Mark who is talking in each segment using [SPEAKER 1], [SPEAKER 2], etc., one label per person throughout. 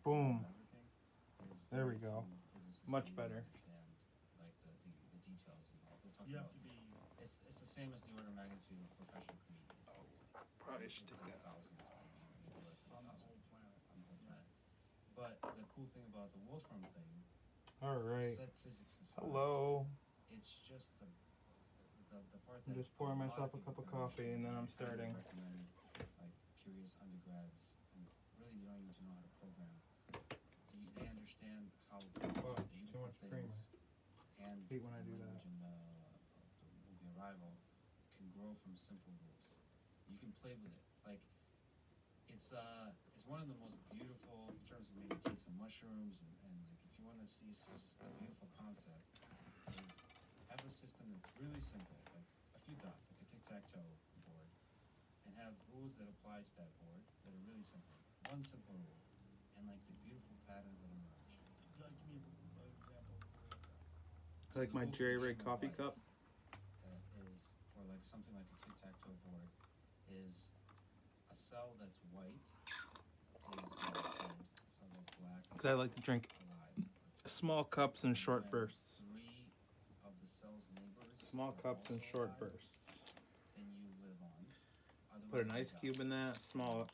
[SPEAKER 1] Boom.
[SPEAKER 2] everything is
[SPEAKER 1] There we
[SPEAKER 2] very
[SPEAKER 1] go.
[SPEAKER 2] few physicists
[SPEAKER 1] Much
[SPEAKER 2] really
[SPEAKER 1] better.
[SPEAKER 2] understand like the details involved. We'll talk
[SPEAKER 3] You have
[SPEAKER 2] about
[SPEAKER 3] to be.
[SPEAKER 2] it's the same as the order of magnitude of professional comedians.
[SPEAKER 1] Probably
[SPEAKER 2] It's
[SPEAKER 1] should
[SPEAKER 2] in
[SPEAKER 1] take
[SPEAKER 2] the
[SPEAKER 1] that out.
[SPEAKER 2] thousands, maybe less than
[SPEAKER 3] On the
[SPEAKER 2] 1,000
[SPEAKER 3] whole planet.
[SPEAKER 2] on the whole
[SPEAKER 3] Yeah.
[SPEAKER 2] planet. But the cool thing about the Wolfram thing,
[SPEAKER 1] All right.
[SPEAKER 2] set physics aside,
[SPEAKER 1] Hello.
[SPEAKER 2] it's just the part
[SPEAKER 1] I'm
[SPEAKER 2] that
[SPEAKER 1] just pouring
[SPEAKER 2] lot
[SPEAKER 1] myself a
[SPEAKER 2] people
[SPEAKER 1] cup of
[SPEAKER 2] can
[SPEAKER 1] coffee and then I'm
[SPEAKER 2] understand. I
[SPEAKER 1] starting.
[SPEAKER 2] would recommend like curious undergrads, and really you don't even need to know how to program. They understand how
[SPEAKER 1] Oh,
[SPEAKER 2] beautiful
[SPEAKER 1] too much
[SPEAKER 2] things
[SPEAKER 1] creamer.
[SPEAKER 2] and
[SPEAKER 1] Hate when I
[SPEAKER 2] the
[SPEAKER 1] do
[SPEAKER 2] language
[SPEAKER 1] that.
[SPEAKER 2] in the movie Arrival can grow from simple rules. You can play with it. Like it's one of the most beautiful in terms of maybe take some mushrooms and like if you want to see a beautiful concept, is have a system that's really simple, like a few dots, like a tic-tac-toe board, and have rules that apply to that board that are really simple. One simple rule, and like the beautiful patterns that emerge.
[SPEAKER 3] Give me an example.
[SPEAKER 1] I like
[SPEAKER 2] The
[SPEAKER 1] my
[SPEAKER 2] rule for the
[SPEAKER 1] Jerry Rig
[SPEAKER 2] game of
[SPEAKER 1] coffee
[SPEAKER 2] life,
[SPEAKER 1] cup.
[SPEAKER 2] is for like something like a tic-tac-toe board is a cell that's white is dead, a cell that's black is
[SPEAKER 1] So I like to drink
[SPEAKER 2] alive.
[SPEAKER 1] small cups in short
[SPEAKER 2] When
[SPEAKER 1] bursts.
[SPEAKER 2] 3 of the cell's neighbors
[SPEAKER 1] Small
[SPEAKER 2] are
[SPEAKER 1] cups in
[SPEAKER 2] also
[SPEAKER 1] short
[SPEAKER 2] alive,
[SPEAKER 1] bursts.
[SPEAKER 2] then you live on.
[SPEAKER 1] Put an
[SPEAKER 2] Otherwise,
[SPEAKER 1] ice
[SPEAKER 2] you
[SPEAKER 1] cube
[SPEAKER 2] die.
[SPEAKER 1] in that. Small,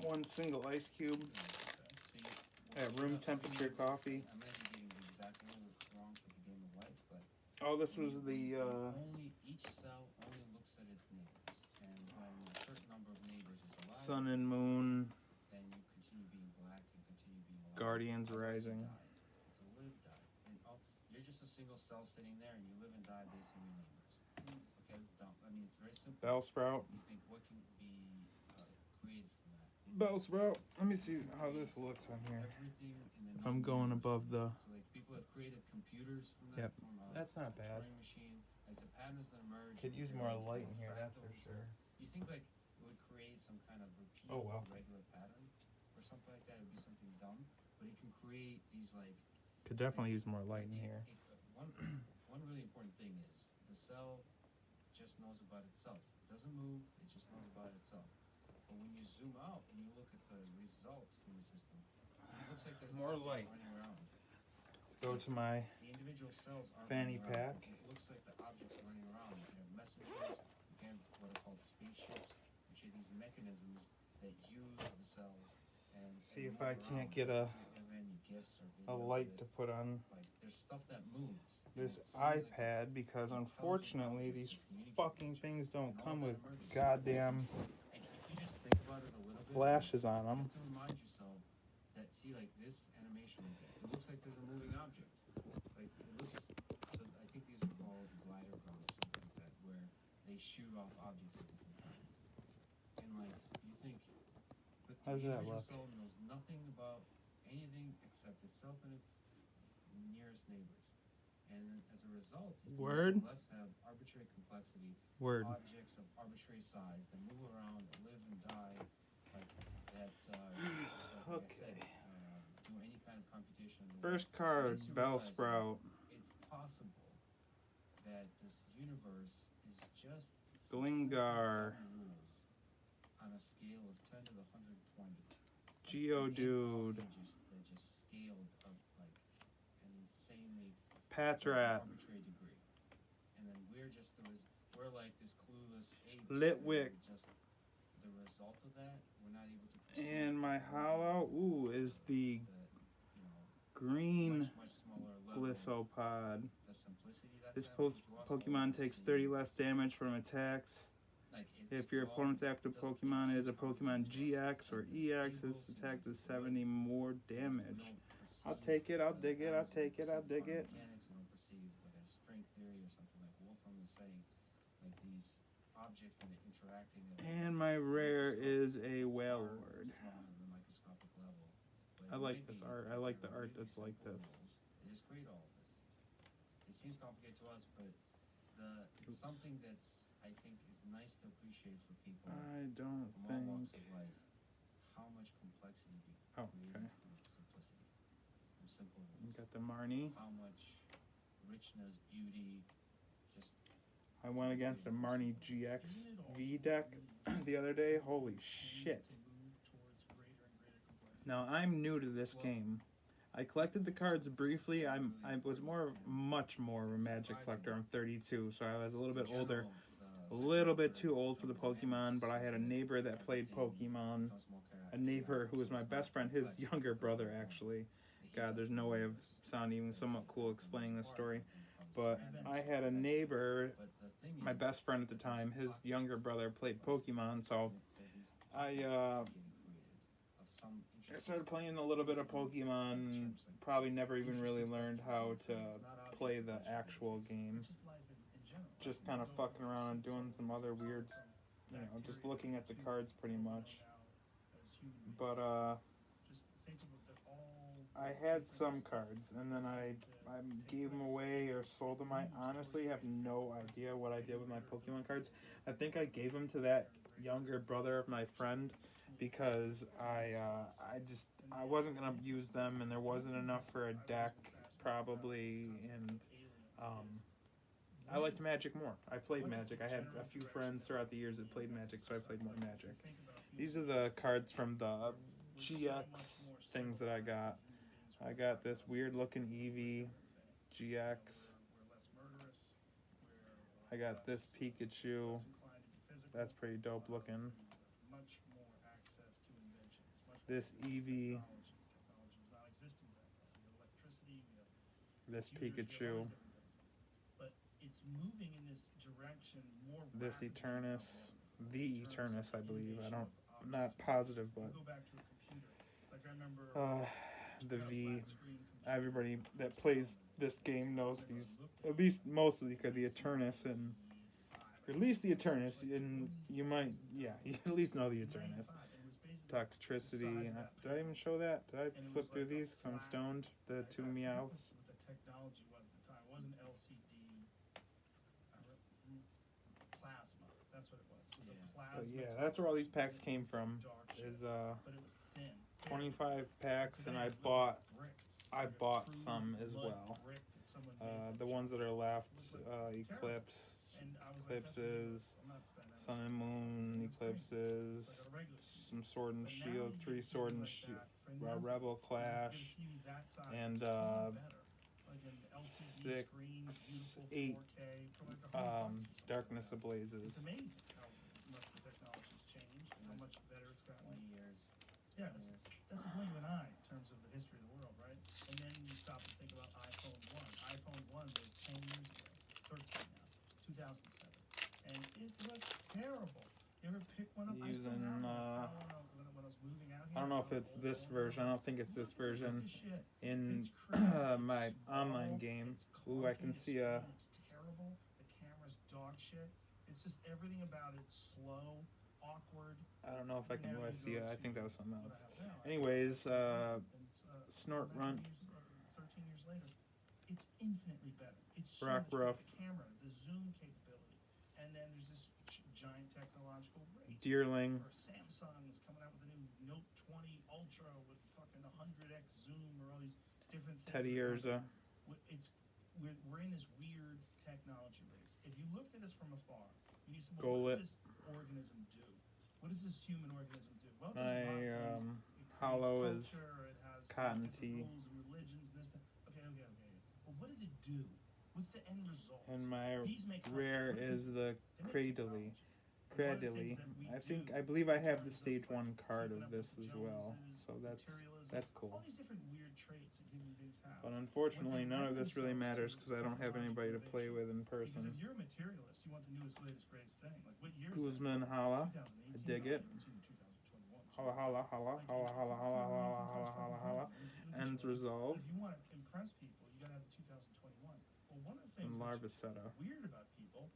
[SPEAKER 1] one single ice cube.
[SPEAKER 2] So
[SPEAKER 1] At room temperature coffee.
[SPEAKER 2] I might be getting the exact rule wrong for the game of life, but
[SPEAKER 1] Oh, this was the
[SPEAKER 2] only each cell only looks at its neighbors, and when a certain number of neighbors is alive,
[SPEAKER 1] sun and moon.
[SPEAKER 2] then you continue being black, you continue being alive.
[SPEAKER 1] Guardians
[SPEAKER 2] Otherwise you
[SPEAKER 1] Rising.
[SPEAKER 2] die. It's a live die, and you're just a single cell sitting there, and you live and die based on your neighbors. Okay, that's dumb. I mean, it's very simple.
[SPEAKER 1] Bellsprout.
[SPEAKER 2] You think what can be created from that?
[SPEAKER 1] Bellsprout. Let me see how this looks on here.
[SPEAKER 2] Everything in the
[SPEAKER 1] If I'm going above the.
[SPEAKER 2] so like people have created computers from that.
[SPEAKER 1] Yep.
[SPEAKER 2] From a
[SPEAKER 1] That's not bad.
[SPEAKER 2] Turing machine. Like the patterns that emerge.
[SPEAKER 1] Could use
[SPEAKER 2] they're
[SPEAKER 1] more
[SPEAKER 2] always
[SPEAKER 1] light
[SPEAKER 2] kind
[SPEAKER 1] in
[SPEAKER 2] of
[SPEAKER 1] here, that's for
[SPEAKER 2] fractals,
[SPEAKER 1] sure.
[SPEAKER 2] You think like it would create some kind of
[SPEAKER 1] Oh, well.
[SPEAKER 2] repeatable regular pattern or something like that? It would be something dumb, but it can create these like.
[SPEAKER 1] Could definitely use more light in here.
[SPEAKER 2] One really important thing is the cell just knows about itself. It doesn't move. It just knows about itself. But when you zoom out and you look at the results in the system, it looks like there's
[SPEAKER 1] More
[SPEAKER 2] objects
[SPEAKER 1] light.
[SPEAKER 2] running around.
[SPEAKER 1] Let's go to my
[SPEAKER 2] The individual cells aren't
[SPEAKER 1] fanny
[SPEAKER 2] running around.
[SPEAKER 1] pack.
[SPEAKER 2] It looks like the objects are running around. You have messengers, you have what are called spaceships, which are these mechanisms that use the cells and
[SPEAKER 1] See
[SPEAKER 2] and
[SPEAKER 1] if
[SPEAKER 2] move
[SPEAKER 1] I can't
[SPEAKER 2] around.
[SPEAKER 1] get a
[SPEAKER 2] If any gifts or
[SPEAKER 1] a
[SPEAKER 2] videos
[SPEAKER 1] light
[SPEAKER 2] that,
[SPEAKER 1] to put on
[SPEAKER 2] like there's stuff that moves.
[SPEAKER 1] this
[SPEAKER 2] and it seems like it's
[SPEAKER 1] iPad because
[SPEAKER 2] intelligent
[SPEAKER 1] unfortunately
[SPEAKER 2] objects
[SPEAKER 1] these
[SPEAKER 2] that communicate
[SPEAKER 1] fucking
[SPEAKER 2] with each other.
[SPEAKER 1] things don't
[SPEAKER 2] And all
[SPEAKER 1] come
[SPEAKER 2] that
[SPEAKER 1] with
[SPEAKER 2] emerges.
[SPEAKER 1] goddamn
[SPEAKER 2] And if you just think about it a little bit,
[SPEAKER 1] flashes on them.
[SPEAKER 2] just to remind yourself that see like this animation right there, it looks like there's a moving object. Like it looks so I think these are called glider guns or something like that, where they shoot off objects at different times. And like you think but the
[SPEAKER 1] How does that
[SPEAKER 2] individual
[SPEAKER 1] look?
[SPEAKER 2] cell knows nothing about anything except itself and its nearest neighbors. And as a result, you can
[SPEAKER 1] Word?
[SPEAKER 2] more or less have arbitrary complexity,
[SPEAKER 1] Word.
[SPEAKER 2] objects of arbitrary size that move around, live and die, like that. Like
[SPEAKER 1] Okay.
[SPEAKER 2] I said, do any kind of computation. In the
[SPEAKER 1] First
[SPEAKER 2] world.
[SPEAKER 1] card,
[SPEAKER 2] Makes you realize that
[SPEAKER 1] Bellsprout.
[SPEAKER 2] It's possible that this universe is just
[SPEAKER 1] Glingar.
[SPEAKER 2] rules on a scale of 10 to the 120.
[SPEAKER 1] Geodude.
[SPEAKER 2] That just scaled up like an insanely
[SPEAKER 1] Patrat.
[SPEAKER 2] arbitrary degree, and then we're like this clueless ape.
[SPEAKER 1] Litwick.
[SPEAKER 2] Just the result of that, we're not able to. perceive
[SPEAKER 1] And my hollow, ooh, is the
[SPEAKER 2] you know,
[SPEAKER 1] green
[SPEAKER 2] much smaller level.
[SPEAKER 1] Glissopod.
[SPEAKER 2] The simplicity that's
[SPEAKER 1] This
[SPEAKER 2] happening to us, all
[SPEAKER 1] Pokemon
[SPEAKER 2] this
[SPEAKER 1] takes
[SPEAKER 2] is-
[SPEAKER 1] 30 less damage from attacks.
[SPEAKER 2] like,
[SPEAKER 1] If your opponent's active Pokemon is a Pokemon GX or EX, this attack does 70 more damage. I'll take it, I'll dig it, I'll take it, I'll dig it.
[SPEAKER 2] Mechanics, we don't perceive like a string theory or something like Wolfram is saying, like these objects that are interacting.
[SPEAKER 1] And my rare is a Wailord. I like this art. I like the art that's like this.
[SPEAKER 2] They just create all of this. It seems complicated to us, but it's something that's I think is nice to appreciate for people
[SPEAKER 1] I don't
[SPEAKER 2] from all walks
[SPEAKER 1] think.
[SPEAKER 2] of life. How much complexity we
[SPEAKER 1] Oh,
[SPEAKER 2] create
[SPEAKER 1] okay.
[SPEAKER 2] from simplicity, from simple
[SPEAKER 1] You
[SPEAKER 2] rules.
[SPEAKER 1] got the Marnie.
[SPEAKER 2] How much richness, beauty, just
[SPEAKER 1] I went against a Marnie GX V deck the other day. Holy shit.
[SPEAKER 3] To move towards greater and greater complexity.
[SPEAKER 1] Now I'm new to this game. I collected the cards briefly. I was much more of a Magic collector. I'm 32, so I was a little bit older, a little bit too old for the Pokemon. But I had a neighbor that played Pokemon. A neighbor who was my best friend, his younger brother actually. God, there's no way of sounding even somewhat cool explaining this story. But I had a neighbor, my best friend at the time. His younger brother played Pokemon, so I started playing a little bit of Pokemon. Probably never even really learned how to play the actual game. Just kind of fucking around and doing some other weird, just looking at the cards pretty much. But I had some cards, and then I gave them away or sold them. I honestly have no idea what I did with my Pokemon cards. I think I gave them to that younger brother of my friend because I wasn't gonna use them, and there wasn't enough for a deck probably, and I liked Magic more. I played Magic. I had a few friends throughout the years that played Magic, so I played more Magic. These are the cards from the GX things that I got. I got this weird looking Eevee GX. I got this Pikachu. That's pretty dope looking. This Eevee. This Pikachu. This Eternus. The Eternus, I believe. I'm not positive, but the V. Everybody that plays this game knows these, at least mostly, because the Eternus and at least the Eternus, and you might, yeah, you at least know the Eternus. Toxtricity. Did I even show that? Did I flip through these? Because I'm stoned. The two Meowths. But yeah, that's where all these packs came from. Is 25 packs, and I bought some as well. The ones that are left, Eclipses, Sun and Moon, Eclipses, some Sword and Shield, 3 Sword and Shield, Rebel Clash, and 6, 8 Darkness Ablazes.
[SPEAKER 3] Yeah, that's a blink of an eye in terms of the history of the world, right? And then you stop and think about iPhone 1. iPhone 1 was 10 years ago, 13 now, 2007. And it was terrible. You ever pick one up?
[SPEAKER 1] Using,
[SPEAKER 3] when I was moving out here,
[SPEAKER 1] I don't know if it's this version. I don't think it's this version. In my online game, ooh, I can see a...
[SPEAKER 3] It's terrible. The camera's dog shit. It's just everything about it slow, awkward.
[SPEAKER 1] I don't know if I can really see it. I think that was something else. Anyways, Snort Run.
[SPEAKER 3] 13 years later, it's infinitely better. It's so
[SPEAKER 1] Rock
[SPEAKER 3] much better.
[SPEAKER 1] Ruff.
[SPEAKER 3] The camera, the zoom capability, and then there's this giant technological race.
[SPEAKER 1] Deerling.
[SPEAKER 3] Or Samsung is coming out with a new Note 20 Ultra with fucking 100x zoom or all these different things.
[SPEAKER 1] Teddy Urza.
[SPEAKER 3] We're in this weird technology race. If you looked at us from afar, you need to
[SPEAKER 1] Golett.
[SPEAKER 3] what does this organism do? What does this human organism do? Well, it does
[SPEAKER 1] My
[SPEAKER 3] a lot of things. It
[SPEAKER 1] hollow
[SPEAKER 3] creates
[SPEAKER 1] is
[SPEAKER 3] culture, it has
[SPEAKER 1] cotton
[SPEAKER 3] different
[SPEAKER 1] tea.
[SPEAKER 3] rules and religions and this, that. Okay. Well, what does it do? What's the end result?
[SPEAKER 1] And my
[SPEAKER 3] These make
[SPEAKER 1] rare
[SPEAKER 3] what
[SPEAKER 1] is
[SPEAKER 3] they
[SPEAKER 1] the
[SPEAKER 3] make
[SPEAKER 1] Cradily.
[SPEAKER 3] technology.
[SPEAKER 1] I believe I have the stage 1 card of this as well. So that's cool.
[SPEAKER 3] All these different weird traits that human beings have.
[SPEAKER 1] But unfortunately, none of this really matters because I don't have anybody to play with in
[SPEAKER 3] Because
[SPEAKER 1] person.
[SPEAKER 3] if you're a materialist, you want the newest, latest, greatest thing. Like what year is
[SPEAKER 1] Guzman
[SPEAKER 3] that?
[SPEAKER 1] Hala.
[SPEAKER 3] 2018.
[SPEAKER 1] I dig it.
[SPEAKER 3] It's in 2021.
[SPEAKER 1] Holla, holla, holla, holla, holla, holla, holla, holla, holla, holla. Ends resolve.
[SPEAKER 3] If you want to impress people, you gotta have the 2021. Well, one of the things
[SPEAKER 1] And
[SPEAKER 3] that's
[SPEAKER 1] Larvicetta.
[SPEAKER 3] weird about people is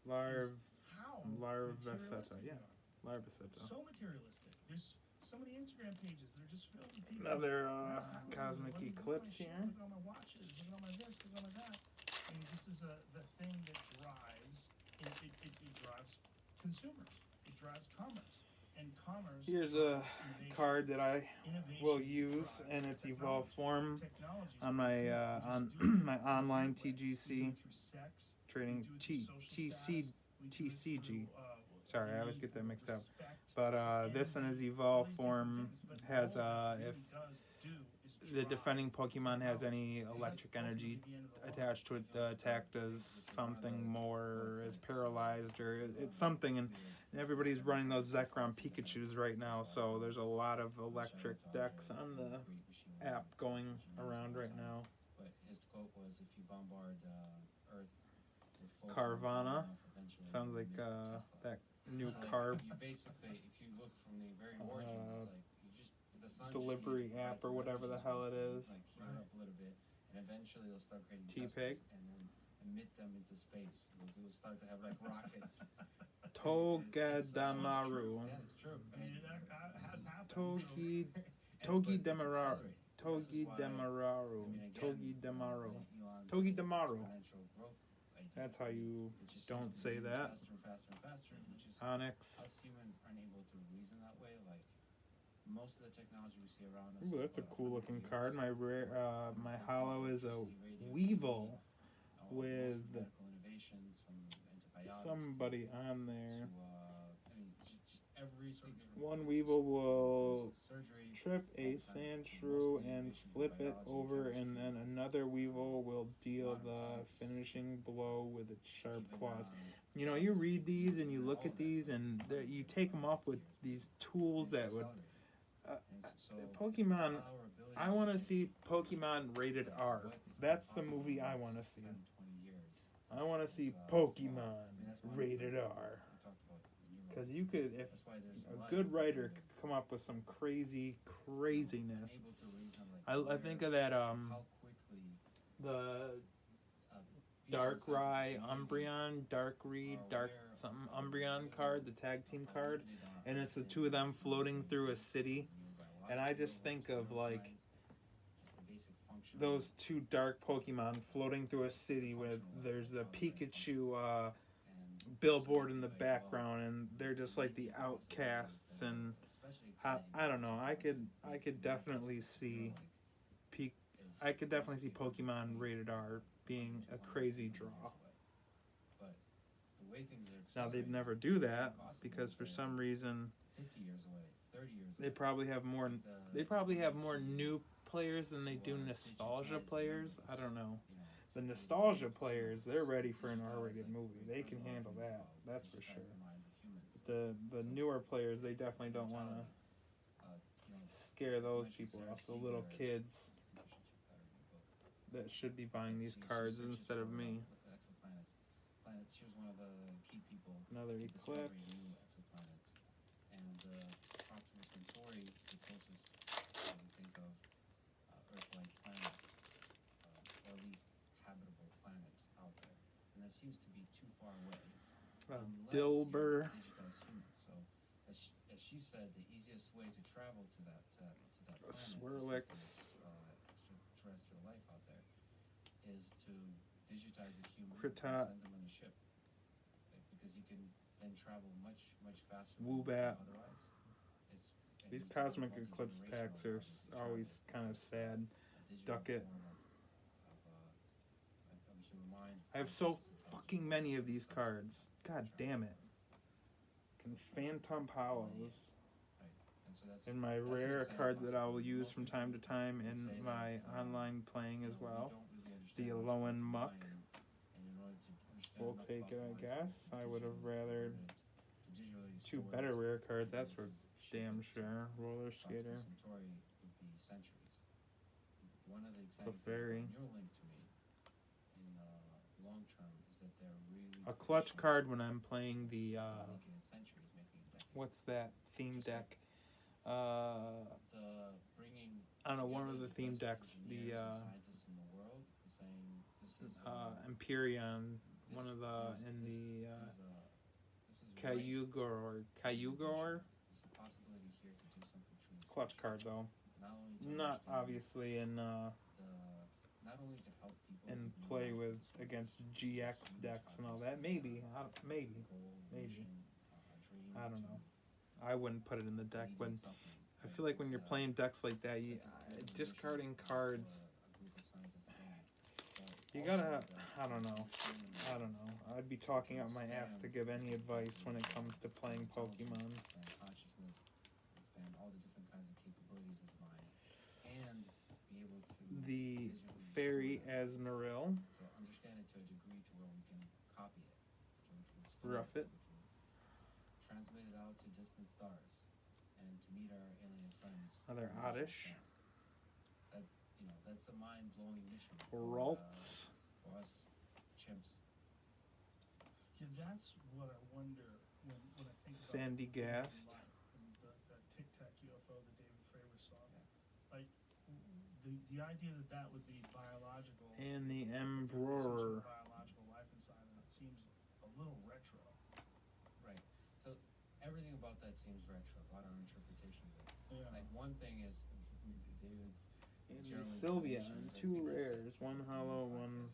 [SPEAKER 3] how
[SPEAKER 1] Larvicetta,
[SPEAKER 3] materialistic
[SPEAKER 1] yeah.
[SPEAKER 3] they are.
[SPEAKER 1] Larvicetta.
[SPEAKER 3] So materialistic. There's so many Instagram pages that are just filled with people.
[SPEAKER 1] Another
[SPEAKER 3] Nice houses,
[SPEAKER 1] Cosmic
[SPEAKER 3] look at
[SPEAKER 1] Eclipse
[SPEAKER 3] my shit,
[SPEAKER 1] here.
[SPEAKER 3] Look at all my watches. Look at all my this. Look at all my that. And this is the thing that drives. It drives consumers. It drives commerce. And commerce.
[SPEAKER 1] Here's a card that I will
[SPEAKER 3] Innovation
[SPEAKER 1] use
[SPEAKER 3] drives
[SPEAKER 1] in its
[SPEAKER 3] technology.
[SPEAKER 1] evolved form
[SPEAKER 3] Technology is
[SPEAKER 1] on
[SPEAKER 3] what
[SPEAKER 1] my
[SPEAKER 3] we do.
[SPEAKER 1] on
[SPEAKER 3] We just do it
[SPEAKER 1] my
[SPEAKER 3] through
[SPEAKER 1] online
[SPEAKER 3] way. We do
[SPEAKER 1] TGC
[SPEAKER 3] it through sex.
[SPEAKER 1] trading
[SPEAKER 3] We do it through social status. We do it
[SPEAKER 1] TCG.
[SPEAKER 3] through,
[SPEAKER 1] Sorry, I
[SPEAKER 3] you
[SPEAKER 1] always
[SPEAKER 3] need
[SPEAKER 1] get that
[SPEAKER 3] for
[SPEAKER 1] mixed up.
[SPEAKER 3] respect
[SPEAKER 1] But
[SPEAKER 3] and
[SPEAKER 1] this in his
[SPEAKER 3] all
[SPEAKER 1] evolved
[SPEAKER 3] these different
[SPEAKER 1] form
[SPEAKER 3] things, but
[SPEAKER 1] has
[SPEAKER 3] all it
[SPEAKER 1] if
[SPEAKER 3] really does do is
[SPEAKER 1] the
[SPEAKER 3] drive
[SPEAKER 1] defending Pokemon has
[SPEAKER 3] development.
[SPEAKER 1] any
[SPEAKER 3] Because that's
[SPEAKER 1] electric energy
[SPEAKER 3] ultimately the end of the line.
[SPEAKER 1] attached to it, the attack does something more, is paralyzed, or it's something. And everybody's running those Zekrom Pikachus right now, so there's a lot of electric decks on the app going around right now.
[SPEAKER 2] But his quote was, if you bombard Earth with photons
[SPEAKER 1] Carvana.
[SPEAKER 2] enough, eventually
[SPEAKER 1] Sounds
[SPEAKER 2] you'll
[SPEAKER 1] like
[SPEAKER 2] emit Tesla.
[SPEAKER 1] that new
[SPEAKER 2] So, like,
[SPEAKER 1] car
[SPEAKER 2] you basically, if you look from the very origins, it's like you just the sun
[SPEAKER 1] delivery
[SPEAKER 2] just needs to
[SPEAKER 1] app
[SPEAKER 2] provide
[SPEAKER 1] or
[SPEAKER 2] some
[SPEAKER 1] whatever the
[SPEAKER 2] energy
[SPEAKER 1] hell
[SPEAKER 2] to
[SPEAKER 1] it
[SPEAKER 2] this
[SPEAKER 1] is.
[SPEAKER 2] thing, like heat it up a little bit, and eventually they'll start creating
[SPEAKER 1] T-Peg.
[SPEAKER 2] Teslas and then emit them into space. We'll start to have like rockets.
[SPEAKER 1] Togedemaru.
[SPEAKER 2] Yeah, it's true.
[SPEAKER 3] I mean, that has happened.
[SPEAKER 1] Togi
[SPEAKER 2] But it's
[SPEAKER 1] Demaru.
[SPEAKER 2] accelerating.
[SPEAKER 1] Togi
[SPEAKER 2] This is why,
[SPEAKER 1] Demaru.
[SPEAKER 2] I mean, again,
[SPEAKER 1] Togi Demaru.
[SPEAKER 2] Elon's
[SPEAKER 1] Togi Demaru.
[SPEAKER 2] exponential growth idea.
[SPEAKER 1] That's how you
[SPEAKER 2] It just
[SPEAKER 1] don't
[SPEAKER 2] seems to
[SPEAKER 1] say
[SPEAKER 2] be
[SPEAKER 1] that.
[SPEAKER 2] faster and faster and faster, which is
[SPEAKER 1] Onyx.
[SPEAKER 2] us humans aren't able to reason that way. Like most of the technology we see around us.
[SPEAKER 1] Ooh,
[SPEAKER 2] is
[SPEAKER 1] that's a
[SPEAKER 2] about
[SPEAKER 1] cool
[SPEAKER 2] 100
[SPEAKER 1] looking
[SPEAKER 2] years.
[SPEAKER 1] card. My rare, my hollow is a
[SPEAKER 2] Electricity,
[SPEAKER 1] Weevil
[SPEAKER 2] radioactivity,
[SPEAKER 1] with
[SPEAKER 2] most medical innovations from antibiotics
[SPEAKER 1] somebody on there.
[SPEAKER 2] to, I mean, just everything.
[SPEAKER 1] One Weevil will
[SPEAKER 2] surgery,
[SPEAKER 1] trip a Sandshrew and flip it over, and then another Weevil will deal the finishing blow with its sharp claws. You know, you read these and you look at these, and you take them up with these tools that would. Pokemon, I want to see Pokemon rated R. That's the movie I want to see. I want to see Pokemon rated R. Because you could, if a good writer could come up with some craziness. I think of that, the Darkrai Umbreon, Darkrai, Dark something Umbreon card, the tag team card, and it's the two of them floating through a city, and I just think of like those two dark Pokemon floating through a city with there's a Pikachu billboard in the background, and they're just like the outcasts, and I don't know. I could definitely see Pokemon rated R being a crazy draw. Now they'd never do that because for some reason
[SPEAKER 2] 50 years away, 30 years away.
[SPEAKER 1] they probably have more new players than they do nostalgia players. I don't know. The nostalgia players, they're ready for an R-rated movie. They can handle that. That's for sure. The newer players, they definitely don't want to scare those people off. The little kids that should be buying these cards instead of me.
[SPEAKER 2] She was one of the key people.
[SPEAKER 1] Another Eclipse.
[SPEAKER 2] New exoplanets. And Proxima Centauri, the closest we think of Earth-like planet, or at least habitable planet out there. And that seems to be too far away.
[SPEAKER 1] Dilber.
[SPEAKER 2] So, as she said, the easiest way to travel to that planet,
[SPEAKER 1] Swirlix.
[SPEAKER 2] Extraterrestrial life out there, is to digitize a human
[SPEAKER 1] Krita.
[SPEAKER 2] and send them on a ship. Because you can then travel much faster
[SPEAKER 1] Woobat.
[SPEAKER 2] than otherwise.
[SPEAKER 1] These Cosmic Eclipse packs are always kind of sad. Duck it. I have so fucking many of these cards. God damn it. Phantom Hollows. And my rare card that I will use from time to time in my online playing as well. The Alolan Muck. We'll take it, I guess. I would have rather two better rare cards, that's for damn sure. Roller Skater. Clefairy. A clutch card when I'm playing the what's that theme deck? I don't know, one of the theme decks, the Empyrean, one of the in the Kyugor clutch card though. Not obviously in play with against GX decks and all that. Maybe. I don't know. I wouldn't put it in the deck when I feel like when you're playing decks like that, discarding cards You gotta, I don't know. I'd be talking out my ass to give any advice when it comes to playing Pokemon.
[SPEAKER 2] Expand consciousness, expand all the different kinds of capabilities of the mind, and be able to
[SPEAKER 1] The
[SPEAKER 2] visually
[SPEAKER 1] Fairy
[SPEAKER 2] store that.
[SPEAKER 1] Asnarel,
[SPEAKER 2] So understand it to a degree to where we can copy it, so we can store
[SPEAKER 1] Rough it.
[SPEAKER 2] we can transmit it out to distant stars, and to meet our alien friends.
[SPEAKER 1] another
[SPEAKER 2] on
[SPEAKER 1] Oddish,
[SPEAKER 2] missions. That that's a mind-blowing mission.
[SPEAKER 1] Ralts,
[SPEAKER 2] For us chimps.
[SPEAKER 3] Yeah, that's what I wonder when I think about
[SPEAKER 1] Sandy
[SPEAKER 3] alien
[SPEAKER 1] Gast.
[SPEAKER 3] life and that Tic Tac UFO that David Fravor saw.
[SPEAKER 2] Yeah.
[SPEAKER 3] Like the idea that would be biological.
[SPEAKER 1] and the
[SPEAKER 3] some sort
[SPEAKER 1] Embrorer.
[SPEAKER 3] of biological life inside, and it seems a little retro.
[SPEAKER 2] Right. So everything about that seems retro. A lot of interpretation of it.
[SPEAKER 3] Yeah.
[SPEAKER 2] Like one thing is David's
[SPEAKER 1] And the
[SPEAKER 2] general
[SPEAKER 1] Sylveon,
[SPEAKER 2] inclination is, I
[SPEAKER 1] two
[SPEAKER 2] think,
[SPEAKER 1] rares, one hollow, one.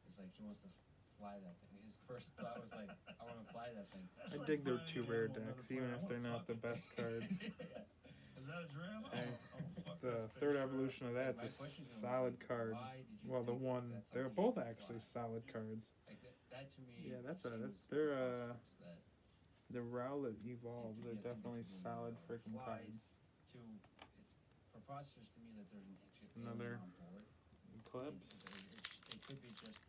[SPEAKER 2] It's like he wants to fly that thing. His first thought was like, I want to fly that thing.
[SPEAKER 1] I dig their two rare decks, even if they're not the best cards.
[SPEAKER 3] Is that a dram?
[SPEAKER 1] Hey,
[SPEAKER 3] Fuck
[SPEAKER 1] The
[SPEAKER 3] this
[SPEAKER 1] third
[SPEAKER 3] bitch.
[SPEAKER 1] evolution of that's
[SPEAKER 2] My
[SPEAKER 1] a
[SPEAKER 2] question to him was
[SPEAKER 1] solid
[SPEAKER 2] like,
[SPEAKER 1] card.
[SPEAKER 2] why did you
[SPEAKER 1] Well, the
[SPEAKER 2] think
[SPEAKER 1] one,
[SPEAKER 2] that's
[SPEAKER 1] they're
[SPEAKER 2] something
[SPEAKER 1] both
[SPEAKER 2] you could
[SPEAKER 1] actually
[SPEAKER 2] fly?
[SPEAKER 1] solid cards.
[SPEAKER 2] Like that to me.
[SPEAKER 1] Yeah, that's
[SPEAKER 2] seems
[SPEAKER 1] they're,
[SPEAKER 2] preposterous that
[SPEAKER 1] The Rowlet Evolves
[SPEAKER 2] it
[SPEAKER 1] are
[SPEAKER 2] could be a thing
[SPEAKER 1] definitely
[SPEAKER 2] between,
[SPEAKER 1] solid freaking
[SPEAKER 2] flies
[SPEAKER 1] cards.
[SPEAKER 2] to it's preposterous to me that there's an actual
[SPEAKER 1] Another
[SPEAKER 2] alien on board.
[SPEAKER 1] Eclipse.
[SPEAKER 2] It could be just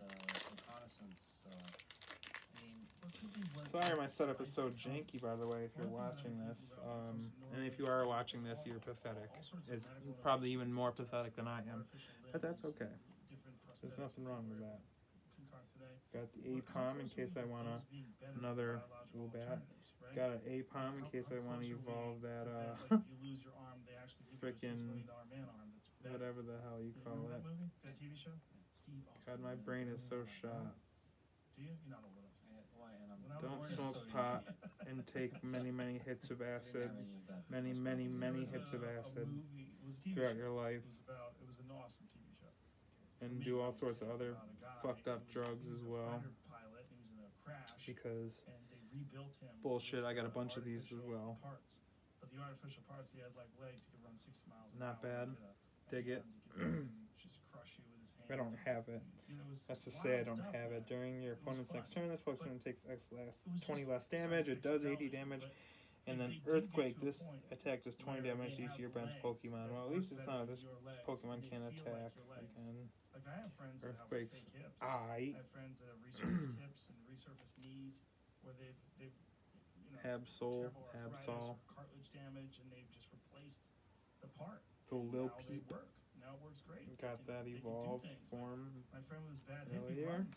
[SPEAKER 2] reconnaissance. I mean,
[SPEAKER 3] What could be what-
[SPEAKER 1] Sorry, my setup is so
[SPEAKER 3] life
[SPEAKER 1] janky,
[SPEAKER 3] becomes-
[SPEAKER 1] by the way, if you're
[SPEAKER 3] one of the
[SPEAKER 1] watching
[SPEAKER 3] things
[SPEAKER 1] this.
[SPEAKER 3] that I'm thinking about
[SPEAKER 1] And
[SPEAKER 3] when it
[SPEAKER 1] if
[SPEAKER 3] comes
[SPEAKER 1] you
[SPEAKER 3] to
[SPEAKER 1] are
[SPEAKER 3] Norway,
[SPEAKER 1] watching this, you're
[SPEAKER 3] all
[SPEAKER 1] pathetic.
[SPEAKER 3] sorts of
[SPEAKER 1] It's
[SPEAKER 3] medical
[SPEAKER 1] probably even
[SPEAKER 3] innovations,
[SPEAKER 1] more pathetic than I am.
[SPEAKER 3] artificial
[SPEAKER 1] But that's
[SPEAKER 3] limbs,
[SPEAKER 1] okay.
[SPEAKER 3] different
[SPEAKER 1] There's
[SPEAKER 3] prosthetics
[SPEAKER 1] nothing
[SPEAKER 3] that
[SPEAKER 1] wrong
[SPEAKER 3] people
[SPEAKER 1] with
[SPEAKER 3] are
[SPEAKER 1] that.
[SPEAKER 3] able to concoct today.
[SPEAKER 1] Got the
[SPEAKER 3] But how
[SPEAKER 1] Apom in
[SPEAKER 3] close
[SPEAKER 1] case
[SPEAKER 3] are
[SPEAKER 1] I
[SPEAKER 3] we
[SPEAKER 1] want to.
[SPEAKER 3] those being better than
[SPEAKER 1] Another
[SPEAKER 3] biological
[SPEAKER 1] Golbat.
[SPEAKER 3] alternatives, right?
[SPEAKER 1] Got an Apom in
[SPEAKER 3] How-
[SPEAKER 1] case
[SPEAKER 3] how
[SPEAKER 1] I want to
[SPEAKER 3] close are we
[SPEAKER 1] evolve that,
[SPEAKER 3] like if you lose your arm, they actually give you a $6
[SPEAKER 1] frickin'
[SPEAKER 3] million man arm that's better.
[SPEAKER 1] whatever the hell you
[SPEAKER 3] You
[SPEAKER 1] call
[SPEAKER 3] remember
[SPEAKER 1] it.
[SPEAKER 3] that movie? That TV show? Steve Austin.
[SPEAKER 1] God, my brain is so shot.
[SPEAKER 3] Do you? You're not old enough.
[SPEAKER 2] why? And I'm
[SPEAKER 3] When I was
[SPEAKER 1] Don't
[SPEAKER 3] born,
[SPEAKER 1] smoke
[SPEAKER 2] so
[SPEAKER 1] pot
[SPEAKER 2] young.
[SPEAKER 1] and take many, many hits of
[SPEAKER 2] I didn't
[SPEAKER 1] acid.
[SPEAKER 2] have any of that
[SPEAKER 1] Many,
[SPEAKER 2] responsibility.
[SPEAKER 1] many
[SPEAKER 3] There was
[SPEAKER 1] hits of acid
[SPEAKER 3] A movie, it was a TV
[SPEAKER 1] throughout
[SPEAKER 3] show.
[SPEAKER 1] your life.
[SPEAKER 3] It was an awesome TV show.
[SPEAKER 1] And
[SPEAKER 3] For me,
[SPEAKER 1] do
[SPEAKER 3] it
[SPEAKER 1] all
[SPEAKER 3] was
[SPEAKER 1] sorts of other
[SPEAKER 3] about a guy
[SPEAKER 1] fucked up
[SPEAKER 3] who was-
[SPEAKER 1] drugs
[SPEAKER 3] he was
[SPEAKER 1] as
[SPEAKER 3] a
[SPEAKER 1] well.
[SPEAKER 3] fighter pilot, and he was in a crash,
[SPEAKER 1] Because
[SPEAKER 3] and they rebuilt him.
[SPEAKER 1] bullshit,
[SPEAKER 3] with,
[SPEAKER 1] I got a bunch of these as
[SPEAKER 3] artificial
[SPEAKER 1] well.
[SPEAKER 3] Parts. But the artificial parts, he had like legs, he could run 60 miles an
[SPEAKER 1] Not
[SPEAKER 3] hour.
[SPEAKER 1] bad.
[SPEAKER 3] He could,
[SPEAKER 1] Dig it.
[SPEAKER 3] he could just crush you with his hands.
[SPEAKER 1] I don't have it.
[SPEAKER 3] You know, it was
[SPEAKER 1] That's to
[SPEAKER 3] wild
[SPEAKER 1] say I don't
[SPEAKER 3] stuff,
[SPEAKER 1] have
[SPEAKER 3] man.
[SPEAKER 1] it. During your
[SPEAKER 3] It was
[SPEAKER 1] opponent's
[SPEAKER 3] fun.
[SPEAKER 1] next turn, this Pokemon
[SPEAKER 3] But
[SPEAKER 1] takes X less
[SPEAKER 3] it was
[SPEAKER 1] 20
[SPEAKER 3] just
[SPEAKER 1] less damage. It does 80
[SPEAKER 3] science fiction
[SPEAKER 1] damage.
[SPEAKER 3] television,
[SPEAKER 1] And
[SPEAKER 3] but
[SPEAKER 1] then
[SPEAKER 3] they do get
[SPEAKER 1] Earthquake,
[SPEAKER 3] to a
[SPEAKER 1] this
[SPEAKER 3] point
[SPEAKER 1] attack does 20
[SPEAKER 3] where
[SPEAKER 1] damage
[SPEAKER 3] they
[SPEAKER 1] to each of your
[SPEAKER 3] have
[SPEAKER 1] bench
[SPEAKER 3] legs
[SPEAKER 1] Pokemon.
[SPEAKER 3] that
[SPEAKER 1] Well, at
[SPEAKER 3] work
[SPEAKER 1] least it's
[SPEAKER 3] better
[SPEAKER 1] not.
[SPEAKER 3] than
[SPEAKER 1] This
[SPEAKER 3] your legs,
[SPEAKER 1] Pokemon
[SPEAKER 3] and they
[SPEAKER 1] can
[SPEAKER 3] feel like
[SPEAKER 1] attack.
[SPEAKER 3] your legs.
[SPEAKER 1] Again.
[SPEAKER 3] Like I have friends that have
[SPEAKER 1] Earthquakes.
[SPEAKER 3] fake hips.
[SPEAKER 1] I
[SPEAKER 3] have friends that have resurfaced hips and resurfaced knees where they've
[SPEAKER 1] Absol,
[SPEAKER 3] terrible arthritis
[SPEAKER 1] Absol.
[SPEAKER 3] or cartilage damage, and they've just replaced the part.
[SPEAKER 1] The Lil
[SPEAKER 3] Now
[SPEAKER 1] Peep.
[SPEAKER 3] they work. Now it works great.
[SPEAKER 1] Got that
[SPEAKER 3] They can do
[SPEAKER 1] evolved
[SPEAKER 3] things.
[SPEAKER 1] form.
[SPEAKER 3] My friend with his bad hip, he
[SPEAKER 1] Earlier.
[SPEAKER 3] runs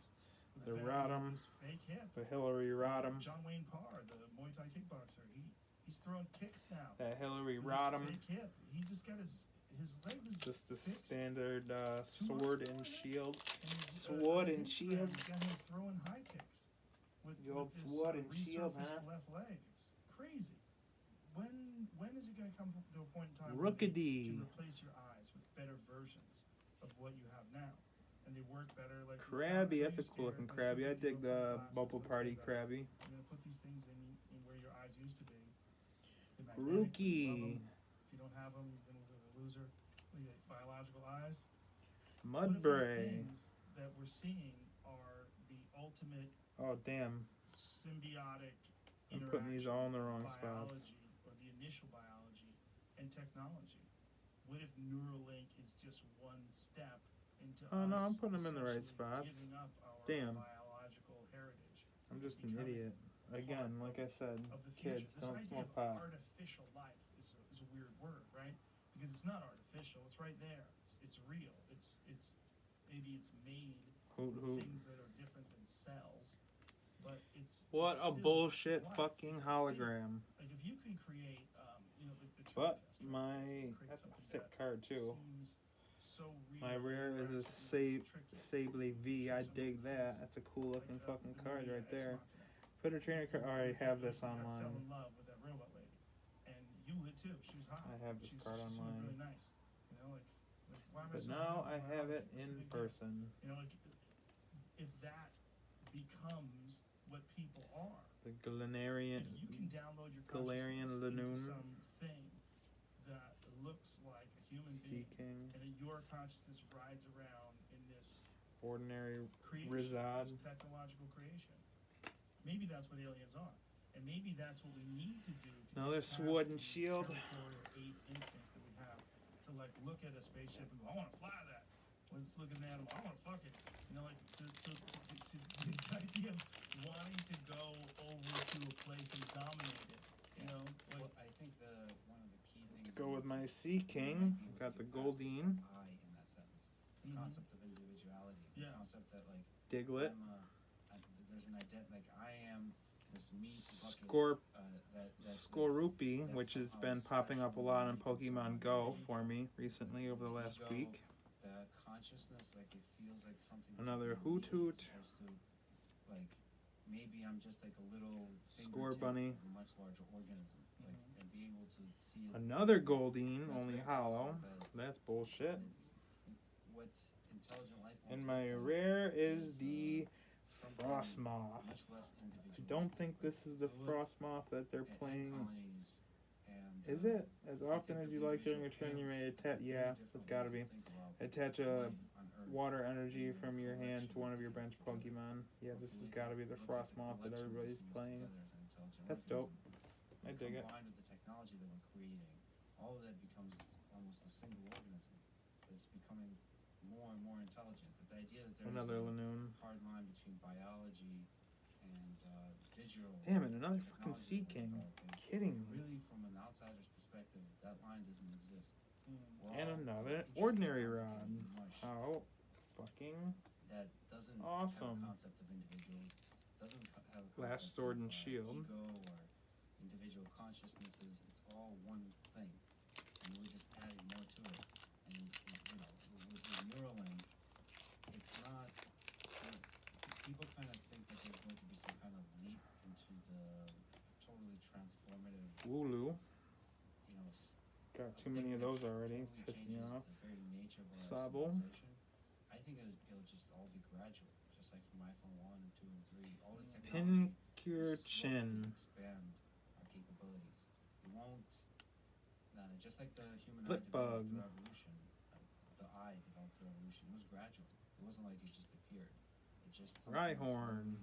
[SPEAKER 3] with
[SPEAKER 1] The
[SPEAKER 3] a bad
[SPEAKER 1] Rodham.
[SPEAKER 3] hip, this fake hip.
[SPEAKER 1] The Hillary Rodham.
[SPEAKER 3] John Wayne Parr, the Muay Thai kickboxer, he's throwing kicks now.
[SPEAKER 1] That Hillary
[SPEAKER 3] with his
[SPEAKER 1] Rodham.
[SPEAKER 3] fake hip. He just got his leg was
[SPEAKER 1] Just a
[SPEAKER 3] fixed.
[SPEAKER 1] standard
[SPEAKER 3] Too much
[SPEAKER 1] sword and
[SPEAKER 3] going on.
[SPEAKER 1] shield.
[SPEAKER 3] And his,
[SPEAKER 1] Sword
[SPEAKER 3] his
[SPEAKER 1] and
[SPEAKER 3] Instagram
[SPEAKER 1] shield.
[SPEAKER 3] got him throwing high kicks with
[SPEAKER 1] The old
[SPEAKER 3] this,
[SPEAKER 1] sword and shield,
[SPEAKER 3] resurfaced
[SPEAKER 1] huh?
[SPEAKER 3] left leg. It's crazy. When is it going to come to a point in time
[SPEAKER 1] Rookity.
[SPEAKER 3] where they can replace your eyes with better versions of what you have now, and they work better? Like it's
[SPEAKER 1] Krabby,
[SPEAKER 3] not
[SPEAKER 1] that's a
[SPEAKER 3] you
[SPEAKER 1] cool
[SPEAKER 3] scared,
[SPEAKER 1] looking
[SPEAKER 3] like
[SPEAKER 1] Krabby. I
[SPEAKER 3] some
[SPEAKER 1] dig
[SPEAKER 3] people
[SPEAKER 1] the
[SPEAKER 3] with sunglasses
[SPEAKER 1] Bubble
[SPEAKER 3] with
[SPEAKER 1] Party
[SPEAKER 3] the-
[SPEAKER 1] Krabby.
[SPEAKER 3] You're going to put these things in where your eyes used to be. They're magnetic,
[SPEAKER 1] Grookey.
[SPEAKER 3] you love 'em. If you don't have them, you're going to look like a loser. You got biological eyes. What if those
[SPEAKER 1] Mudbray.
[SPEAKER 3] things that we're seeing are the ultimate
[SPEAKER 1] Oh, damn.
[SPEAKER 3] symbiotic
[SPEAKER 1] I'm putting these all in the wrong
[SPEAKER 3] biology
[SPEAKER 1] spots.
[SPEAKER 3] or the initial biology and technology? What if Neuralink is just one step into
[SPEAKER 1] Oh, no, I'm
[SPEAKER 3] us
[SPEAKER 1] putting them in the right
[SPEAKER 3] essentially
[SPEAKER 1] spots.
[SPEAKER 3] giving up our
[SPEAKER 1] Damn.
[SPEAKER 3] biological heritage
[SPEAKER 1] I'm just an
[SPEAKER 3] becoming
[SPEAKER 1] idiot. Again, like I said,
[SPEAKER 3] of the future?
[SPEAKER 1] kids,
[SPEAKER 3] This
[SPEAKER 1] don't
[SPEAKER 3] idea
[SPEAKER 1] smoke
[SPEAKER 3] of
[SPEAKER 1] pot.
[SPEAKER 3] artificial life is a weird word, right? Because it's not artificial. It's right there. It's real. It's maybe it's made
[SPEAKER 1] Hoot
[SPEAKER 3] with
[SPEAKER 1] hoot.
[SPEAKER 3] things that are different than cells, but it's
[SPEAKER 1] What
[SPEAKER 3] it's
[SPEAKER 1] a
[SPEAKER 3] still
[SPEAKER 1] bullshit
[SPEAKER 3] life.
[SPEAKER 1] fucking
[SPEAKER 3] It's a thing.
[SPEAKER 1] hologram.
[SPEAKER 3] Like if you can create, the Turing
[SPEAKER 1] But
[SPEAKER 3] test, right?
[SPEAKER 1] my,
[SPEAKER 3] Create
[SPEAKER 1] that's a
[SPEAKER 3] something
[SPEAKER 1] thick
[SPEAKER 3] that
[SPEAKER 1] card too.
[SPEAKER 3] seems so real
[SPEAKER 1] My
[SPEAKER 3] that
[SPEAKER 1] rare
[SPEAKER 3] you're
[SPEAKER 1] is a
[SPEAKER 3] actually being tricked.
[SPEAKER 1] Sable V. I
[SPEAKER 3] Some
[SPEAKER 1] dig
[SPEAKER 3] of the
[SPEAKER 1] that.
[SPEAKER 3] things
[SPEAKER 1] That's a cool looking
[SPEAKER 3] like,
[SPEAKER 1] fucking
[SPEAKER 3] the
[SPEAKER 1] card
[SPEAKER 3] movie
[SPEAKER 1] right
[SPEAKER 3] Ex
[SPEAKER 1] there.
[SPEAKER 3] Machina.
[SPEAKER 1] Put a trainer card. I already have this
[SPEAKER 3] I fell
[SPEAKER 1] online.
[SPEAKER 3] in love with that robot lady, and you would too. She was hot.
[SPEAKER 1] I have this
[SPEAKER 3] She was-
[SPEAKER 1] card
[SPEAKER 3] she seemed
[SPEAKER 1] online.
[SPEAKER 3] really nice. You know, like why am I
[SPEAKER 1] But
[SPEAKER 3] so
[SPEAKER 1] now
[SPEAKER 3] happy?
[SPEAKER 1] I
[SPEAKER 3] Why
[SPEAKER 1] have
[SPEAKER 3] am I-
[SPEAKER 1] it
[SPEAKER 3] what's the
[SPEAKER 1] in
[SPEAKER 3] big deal?
[SPEAKER 1] person.
[SPEAKER 3] You know, like if that becomes what people are,
[SPEAKER 1] The Galarian.
[SPEAKER 3] if you can download your
[SPEAKER 1] Galarian
[SPEAKER 3] consciousness
[SPEAKER 1] Lanoon.
[SPEAKER 3] into something that looks like a human
[SPEAKER 1] Sea
[SPEAKER 3] being,
[SPEAKER 1] King.
[SPEAKER 3] and that your consciousness rides around in this
[SPEAKER 1] ordinary
[SPEAKER 3] creation,
[SPEAKER 1] Rizad.
[SPEAKER 3] it's technological creation. Maybe that's what aliens are. And maybe that's what we need to do to
[SPEAKER 1] Another
[SPEAKER 3] get past
[SPEAKER 1] sword and
[SPEAKER 3] these
[SPEAKER 1] shield.
[SPEAKER 3] territorial ape instincts that we have to like look at a spaceship and go, I want to fly that. Let's look at an animal. I want to fuck it. You know, like to the idea of wanting to go over to a place and dominate it. You know, like
[SPEAKER 2] Well, I think one of the key things.
[SPEAKER 1] Go with my Sea King. Got the Goldeen.
[SPEAKER 2] I in that sentence. The
[SPEAKER 3] Mhm.
[SPEAKER 2] concept of individuality.
[SPEAKER 3] Yeah.
[SPEAKER 2] The concept that like
[SPEAKER 1] Diglett.
[SPEAKER 2] there's an identity. Like I am this meat bucket. That
[SPEAKER 1] Scorupi, which has been popping up a lot on Pokemon Go for me recently over the last week.
[SPEAKER 2] The consciousness, like it feels like something.
[SPEAKER 1] Another
[SPEAKER 2] to
[SPEAKER 1] Hoot Hoot.
[SPEAKER 2] Supposed to, like maybe I'm just like a little
[SPEAKER 1] Score
[SPEAKER 2] fingertip
[SPEAKER 1] Bunny.
[SPEAKER 2] of a much larger organism, like and be able to see it.
[SPEAKER 1] Another Goldeen,
[SPEAKER 2] That's
[SPEAKER 1] only
[SPEAKER 2] very
[SPEAKER 1] hollow.
[SPEAKER 2] possible that
[SPEAKER 1] That's bullshit.
[SPEAKER 2] what intelligent life
[SPEAKER 1] And
[SPEAKER 2] forms
[SPEAKER 1] my
[SPEAKER 2] look like
[SPEAKER 1] rare is the
[SPEAKER 2] something
[SPEAKER 1] Frostmoth.
[SPEAKER 2] much less
[SPEAKER 1] I
[SPEAKER 2] individualistic,
[SPEAKER 1] don't think
[SPEAKER 2] like
[SPEAKER 1] this is the
[SPEAKER 2] fluid
[SPEAKER 1] Frostmoth that they're
[SPEAKER 2] and
[SPEAKER 1] playing.
[SPEAKER 2] colonies and,
[SPEAKER 1] Is it? As often as you like during a turn, you may attach. Yeah, it's gotta be. Attach a water energy from your hand to one of your bench Pokemon. Yeah, this has gotta be the Frostmoth that everybody's playing. That's dope. I dig it.
[SPEAKER 2] Combined with the technology that we're creating, all of that becomes almost a single organism that's becoming more and more intelligent. But the idea that there's
[SPEAKER 1] Another
[SPEAKER 2] a
[SPEAKER 1] Lanoon.
[SPEAKER 2] hard line between biology and digital.
[SPEAKER 1] Damn it, another fucking
[SPEAKER 2] technology
[SPEAKER 1] Sea
[SPEAKER 2] that we're
[SPEAKER 1] King.
[SPEAKER 2] developing,
[SPEAKER 1] Kidding me.
[SPEAKER 2] really, from an outsider's perspective, that line doesn't exist. We're
[SPEAKER 1] And
[SPEAKER 2] all
[SPEAKER 1] another
[SPEAKER 2] interested in
[SPEAKER 1] ordinary rod.
[SPEAKER 2] complicated mush
[SPEAKER 1] How fucking
[SPEAKER 2] that doesn't
[SPEAKER 1] awesome.
[SPEAKER 2] have a concept of individual, doesn't have a
[SPEAKER 1] Last
[SPEAKER 2] concept
[SPEAKER 1] Sword
[SPEAKER 2] of,
[SPEAKER 1] and Shield.
[SPEAKER 2] ego or individual consciousnesses. It's all one thing, and we're just adding more to it. And you know, with Neuralink, it's not. People kind of think that there's going to be some kind of leap into the totally transformative,
[SPEAKER 1] Wooloo.
[SPEAKER 2] you know,
[SPEAKER 1] Got too many of those already.
[SPEAKER 2] totally
[SPEAKER 1] Pissing me
[SPEAKER 2] changes
[SPEAKER 1] off.
[SPEAKER 2] the very nature of our
[SPEAKER 1] Sable.
[SPEAKER 2] civilization. I think it'll just all be gradual, just like from iPhone 1 and 2 and 3. All this technology
[SPEAKER 1] Pincurchin.
[SPEAKER 2] expand our capabilities. It won't, just like the human eye
[SPEAKER 1] Flip
[SPEAKER 2] developed
[SPEAKER 1] bug.
[SPEAKER 2] through evolution, the eye developed through evolution. It was gradual. It wasn't like it just appeared. It just
[SPEAKER 1] Rhyhorn.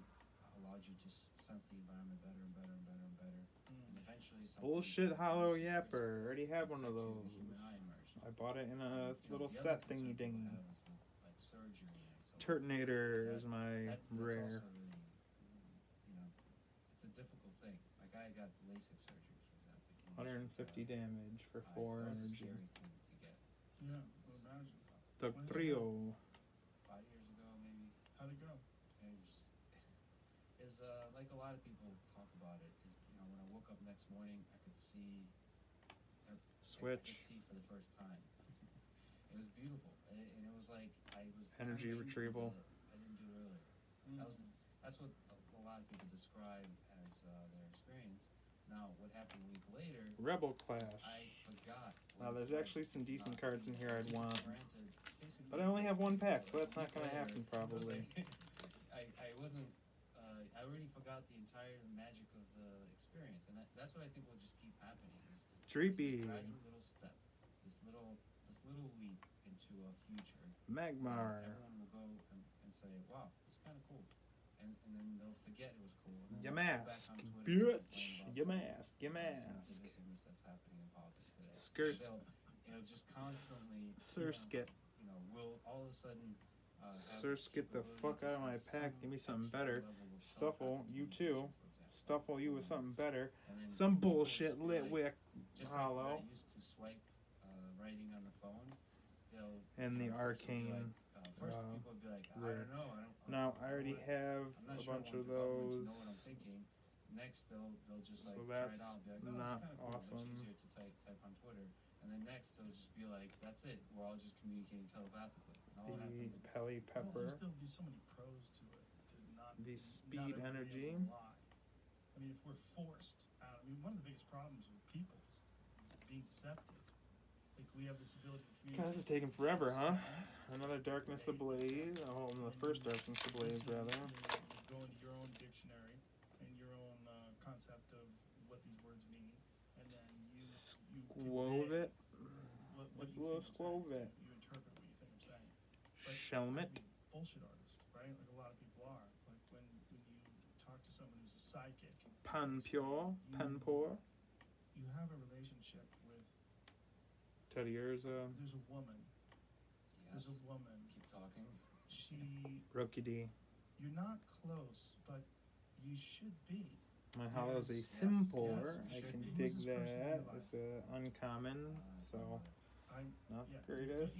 [SPEAKER 2] allowed you to sense the environment better and better and better and better. And eventually something
[SPEAKER 1] Bullshit hollow
[SPEAKER 2] as
[SPEAKER 1] yapper. Already have one of
[SPEAKER 2] sexy as
[SPEAKER 1] those.
[SPEAKER 2] the human eye emerged.
[SPEAKER 1] I bought it in a
[SPEAKER 2] You know,
[SPEAKER 1] little
[SPEAKER 2] the other
[SPEAKER 1] set thingy
[SPEAKER 2] concern people
[SPEAKER 1] dingy.
[SPEAKER 2] have is with, like surgery and so on.
[SPEAKER 1] Turtonator is my
[SPEAKER 2] That's
[SPEAKER 1] rare.
[SPEAKER 2] also really, you know, it's a difficult thing. Like I got LASIK surgery, for example.
[SPEAKER 1] 150 damage for 4
[SPEAKER 2] That was a
[SPEAKER 1] energy.
[SPEAKER 2] scary thing to get.
[SPEAKER 3] yeah, well, imagine.
[SPEAKER 1] The
[SPEAKER 3] When did
[SPEAKER 1] trio.
[SPEAKER 2] 5 years ago, maybe.
[SPEAKER 3] How'd it go?
[SPEAKER 2] And it was, is like a lot of people talk about it. Is you know when I woke up next morning, I could see. I
[SPEAKER 1] Switch.
[SPEAKER 2] could see for the first time. It was beautiful, and it was like I was
[SPEAKER 1] Energy
[SPEAKER 2] kinda waiting for
[SPEAKER 1] retrieval.
[SPEAKER 2] I didn't do earlier. That's what a lot of people describe as their experience. Now, what happened a week later?
[SPEAKER 1] Rebel Clash.
[SPEAKER 2] I forgot.
[SPEAKER 1] Now there's actually some decent cards in here I'd want.
[SPEAKER 2] Granted, basically,
[SPEAKER 1] But I only have one pack, so that's
[SPEAKER 2] a
[SPEAKER 1] not
[SPEAKER 2] week
[SPEAKER 1] gonna
[SPEAKER 2] later,
[SPEAKER 1] happen
[SPEAKER 2] it was
[SPEAKER 1] probably.
[SPEAKER 2] like- I wasn't. I already forgot the entire magic of the experience, and that's what I think will just keep happening. Is
[SPEAKER 1] Dreepy.
[SPEAKER 2] this gradual little step, this little leap into a future.
[SPEAKER 1] Magmar.
[SPEAKER 2] Everyone will go and say, "Wow, it's kind of cool," and then they'll forget it was cool. And then
[SPEAKER 1] Ya
[SPEAKER 2] they'll go back
[SPEAKER 1] mask.
[SPEAKER 2] on Twitter and
[SPEAKER 1] Bitch.
[SPEAKER 2] complain
[SPEAKER 1] Ya
[SPEAKER 2] about
[SPEAKER 1] mask. Ya
[SPEAKER 2] some
[SPEAKER 1] mask.
[SPEAKER 2] divisiveness that's happening in politics today.
[SPEAKER 1] Skirts.
[SPEAKER 2] So, just constantly.
[SPEAKER 1] Surskit.
[SPEAKER 2] Will all of a sudden.
[SPEAKER 1] Sirs, get the fuck out of my pack. Give me something better. Stuffle, you too. Stuffle you with something better. Some bullshit Litwick
[SPEAKER 2] Just
[SPEAKER 1] hollow.
[SPEAKER 2] Like I used to swipe writing on the phone.
[SPEAKER 1] And the
[SPEAKER 2] first it'll be
[SPEAKER 1] arcane.
[SPEAKER 2] like, first people would be like, I
[SPEAKER 1] rare.
[SPEAKER 2] don't know.
[SPEAKER 1] Now I already have
[SPEAKER 2] I'm not
[SPEAKER 1] a
[SPEAKER 2] sure I
[SPEAKER 1] bunch
[SPEAKER 2] want
[SPEAKER 1] of
[SPEAKER 2] the government
[SPEAKER 1] those.
[SPEAKER 2] to know what I'm thinking. Next, they'll just like
[SPEAKER 1] So
[SPEAKER 2] try
[SPEAKER 1] that's
[SPEAKER 2] it out and be like, oh,
[SPEAKER 1] not
[SPEAKER 2] it's kind of cool.
[SPEAKER 1] awesome.
[SPEAKER 2] It's easier to type on Twitter. And then next, they'll just be like, that's it. We're all just communicating telepathically. And all that
[SPEAKER 1] The
[SPEAKER 2] happens.
[SPEAKER 1] Pelly
[SPEAKER 3] Well,
[SPEAKER 1] Pepper.
[SPEAKER 3] there's still be so many pros to it. To not
[SPEAKER 1] The
[SPEAKER 3] not
[SPEAKER 1] Speed
[SPEAKER 3] everybody
[SPEAKER 1] Energy.
[SPEAKER 3] able to lie. I mean, if we're forced out, I mean, one of the biggest problems with people's is being deceptive. Like we have this ability to communicate.
[SPEAKER 1] God, this is taking forever, huh?
[SPEAKER 3] sounds.
[SPEAKER 1] Another Darkness Ablaze. Oh, the first Darkness Ablaze, rather.
[SPEAKER 3] You go into your own dictionary and your own concept of what these words mean, and then you
[SPEAKER 1] Squove it.
[SPEAKER 3] what
[SPEAKER 1] What's
[SPEAKER 3] you
[SPEAKER 1] a little
[SPEAKER 3] think I'm
[SPEAKER 1] squove
[SPEAKER 3] saying.
[SPEAKER 1] it?
[SPEAKER 3] You interpret what you think I'm saying. But
[SPEAKER 1] Shelmet.
[SPEAKER 3] I mean, bullshit artist, right? Like a lot of people are. Like when you talk to someone who's a psychic,
[SPEAKER 1] Pan
[SPEAKER 3] they say,
[SPEAKER 1] pure, pan poor.
[SPEAKER 3] you have a relationship with.
[SPEAKER 1] Teddy Urza,
[SPEAKER 3] There's a woman.
[SPEAKER 2] Yes.
[SPEAKER 3] There's a woman.
[SPEAKER 2] Keep talking.
[SPEAKER 3] She.
[SPEAKER 1] Rookie D.
[SPEAKER 3] You're not close, but you should be.
[SPEAKER 1] My hollow's a
[SPEAKER 2] Yes,
[SPEAKER 1] simple.
[SPEAKER 3] yes,
[SPEAKER 1] I
[SPEAKER 2] should
[SPEAKER 1] can
[SPEAKER 2] be.
[SPEAKER 1] dig
[SPEAKER 3] Who's this person in your
[SPEAKER 1] that.
[SPEAKER 3] life?
[SPEAKER 1] It's uncommon, so
[SPEAKER 3] I'm.
[SPEAKER 1] not
[SPEAKER 3] Yeah,
[SPEAKER 1] the greatest.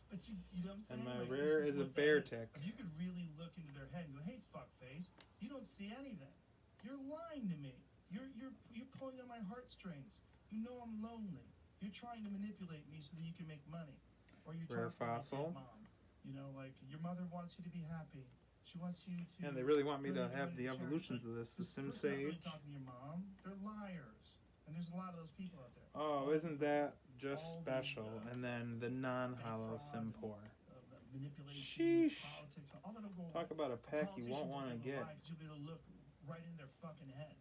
[SPEAKER 3] but you know what I'm saying?
[SPEAKER 1] And my
[SPEAKER 3] Like,
[SPEAKER 1] rare
[SPEAKER 3] this
[SPEAKER 1] is a
[SPEAKER 3] what
[SPEAKER 1] bear
[SPEAKER 3] that
[SPEAKER 1] tick.
[SPEAKER 3] If you could really look into their head and go, hey, fuckface, you don't see anything. You're lying to me. You're pulling on my heartstrings. You know I'm lonely. You're trying to manipulate me so that you can make money. Or you're
[SPEAKER 1] Rare
[SPEAKER 3] talking to
[SPEAKER 1] fossil.
[SPEAKER 3] my dead mom. You know, like your mother wants you to be happy. She wants you to.
[SPEAKER 1] And they really want me to
[SPEAKER 3] donate
[SPEAKER 1] have
[SPEAKER 3] money
[SPEAKER 1] the
[SPEAKER 3] to charity.
[SPEAKER 1] evolutions
[SPEAKER 3] Like,
[SPEAKER 1] of this. The
[SPEAKER 3] this
[SPEAKER 1] Sim
[SPEAKER 3] person's not really
[SPEAKER 1] Sage.
[SPEAKER 3] talking to your mom. They're liars. And there's a lot of those people out there.
[SPEAKER 1] Oh, isn't that just
[SPEAKER 3] all the,
[SPEAKER 1] special? And then the non-hollow
[SPEAKER 3] fraud
[SPEAKER 1] Sim
[SPEAKER 3] and,
[SPEAKER 1] poor.
[SPEAKER 3] Manipulation,
[SPEAKER 1] Sheesh.
[SPEAKER 3] politics, all that'll go
[SPEAKER 1] Talk
[SPEAKER 3] away.
[SPEAKER 1] about a pack you won't
[SPEAKER 3] Politicians
[SPEAKER 1] want to
[SPEAKER 3] will never
[SPEAKER 1] get.
[SPEAKER 3] lie 'cause you'll be able to look right in their fucking head.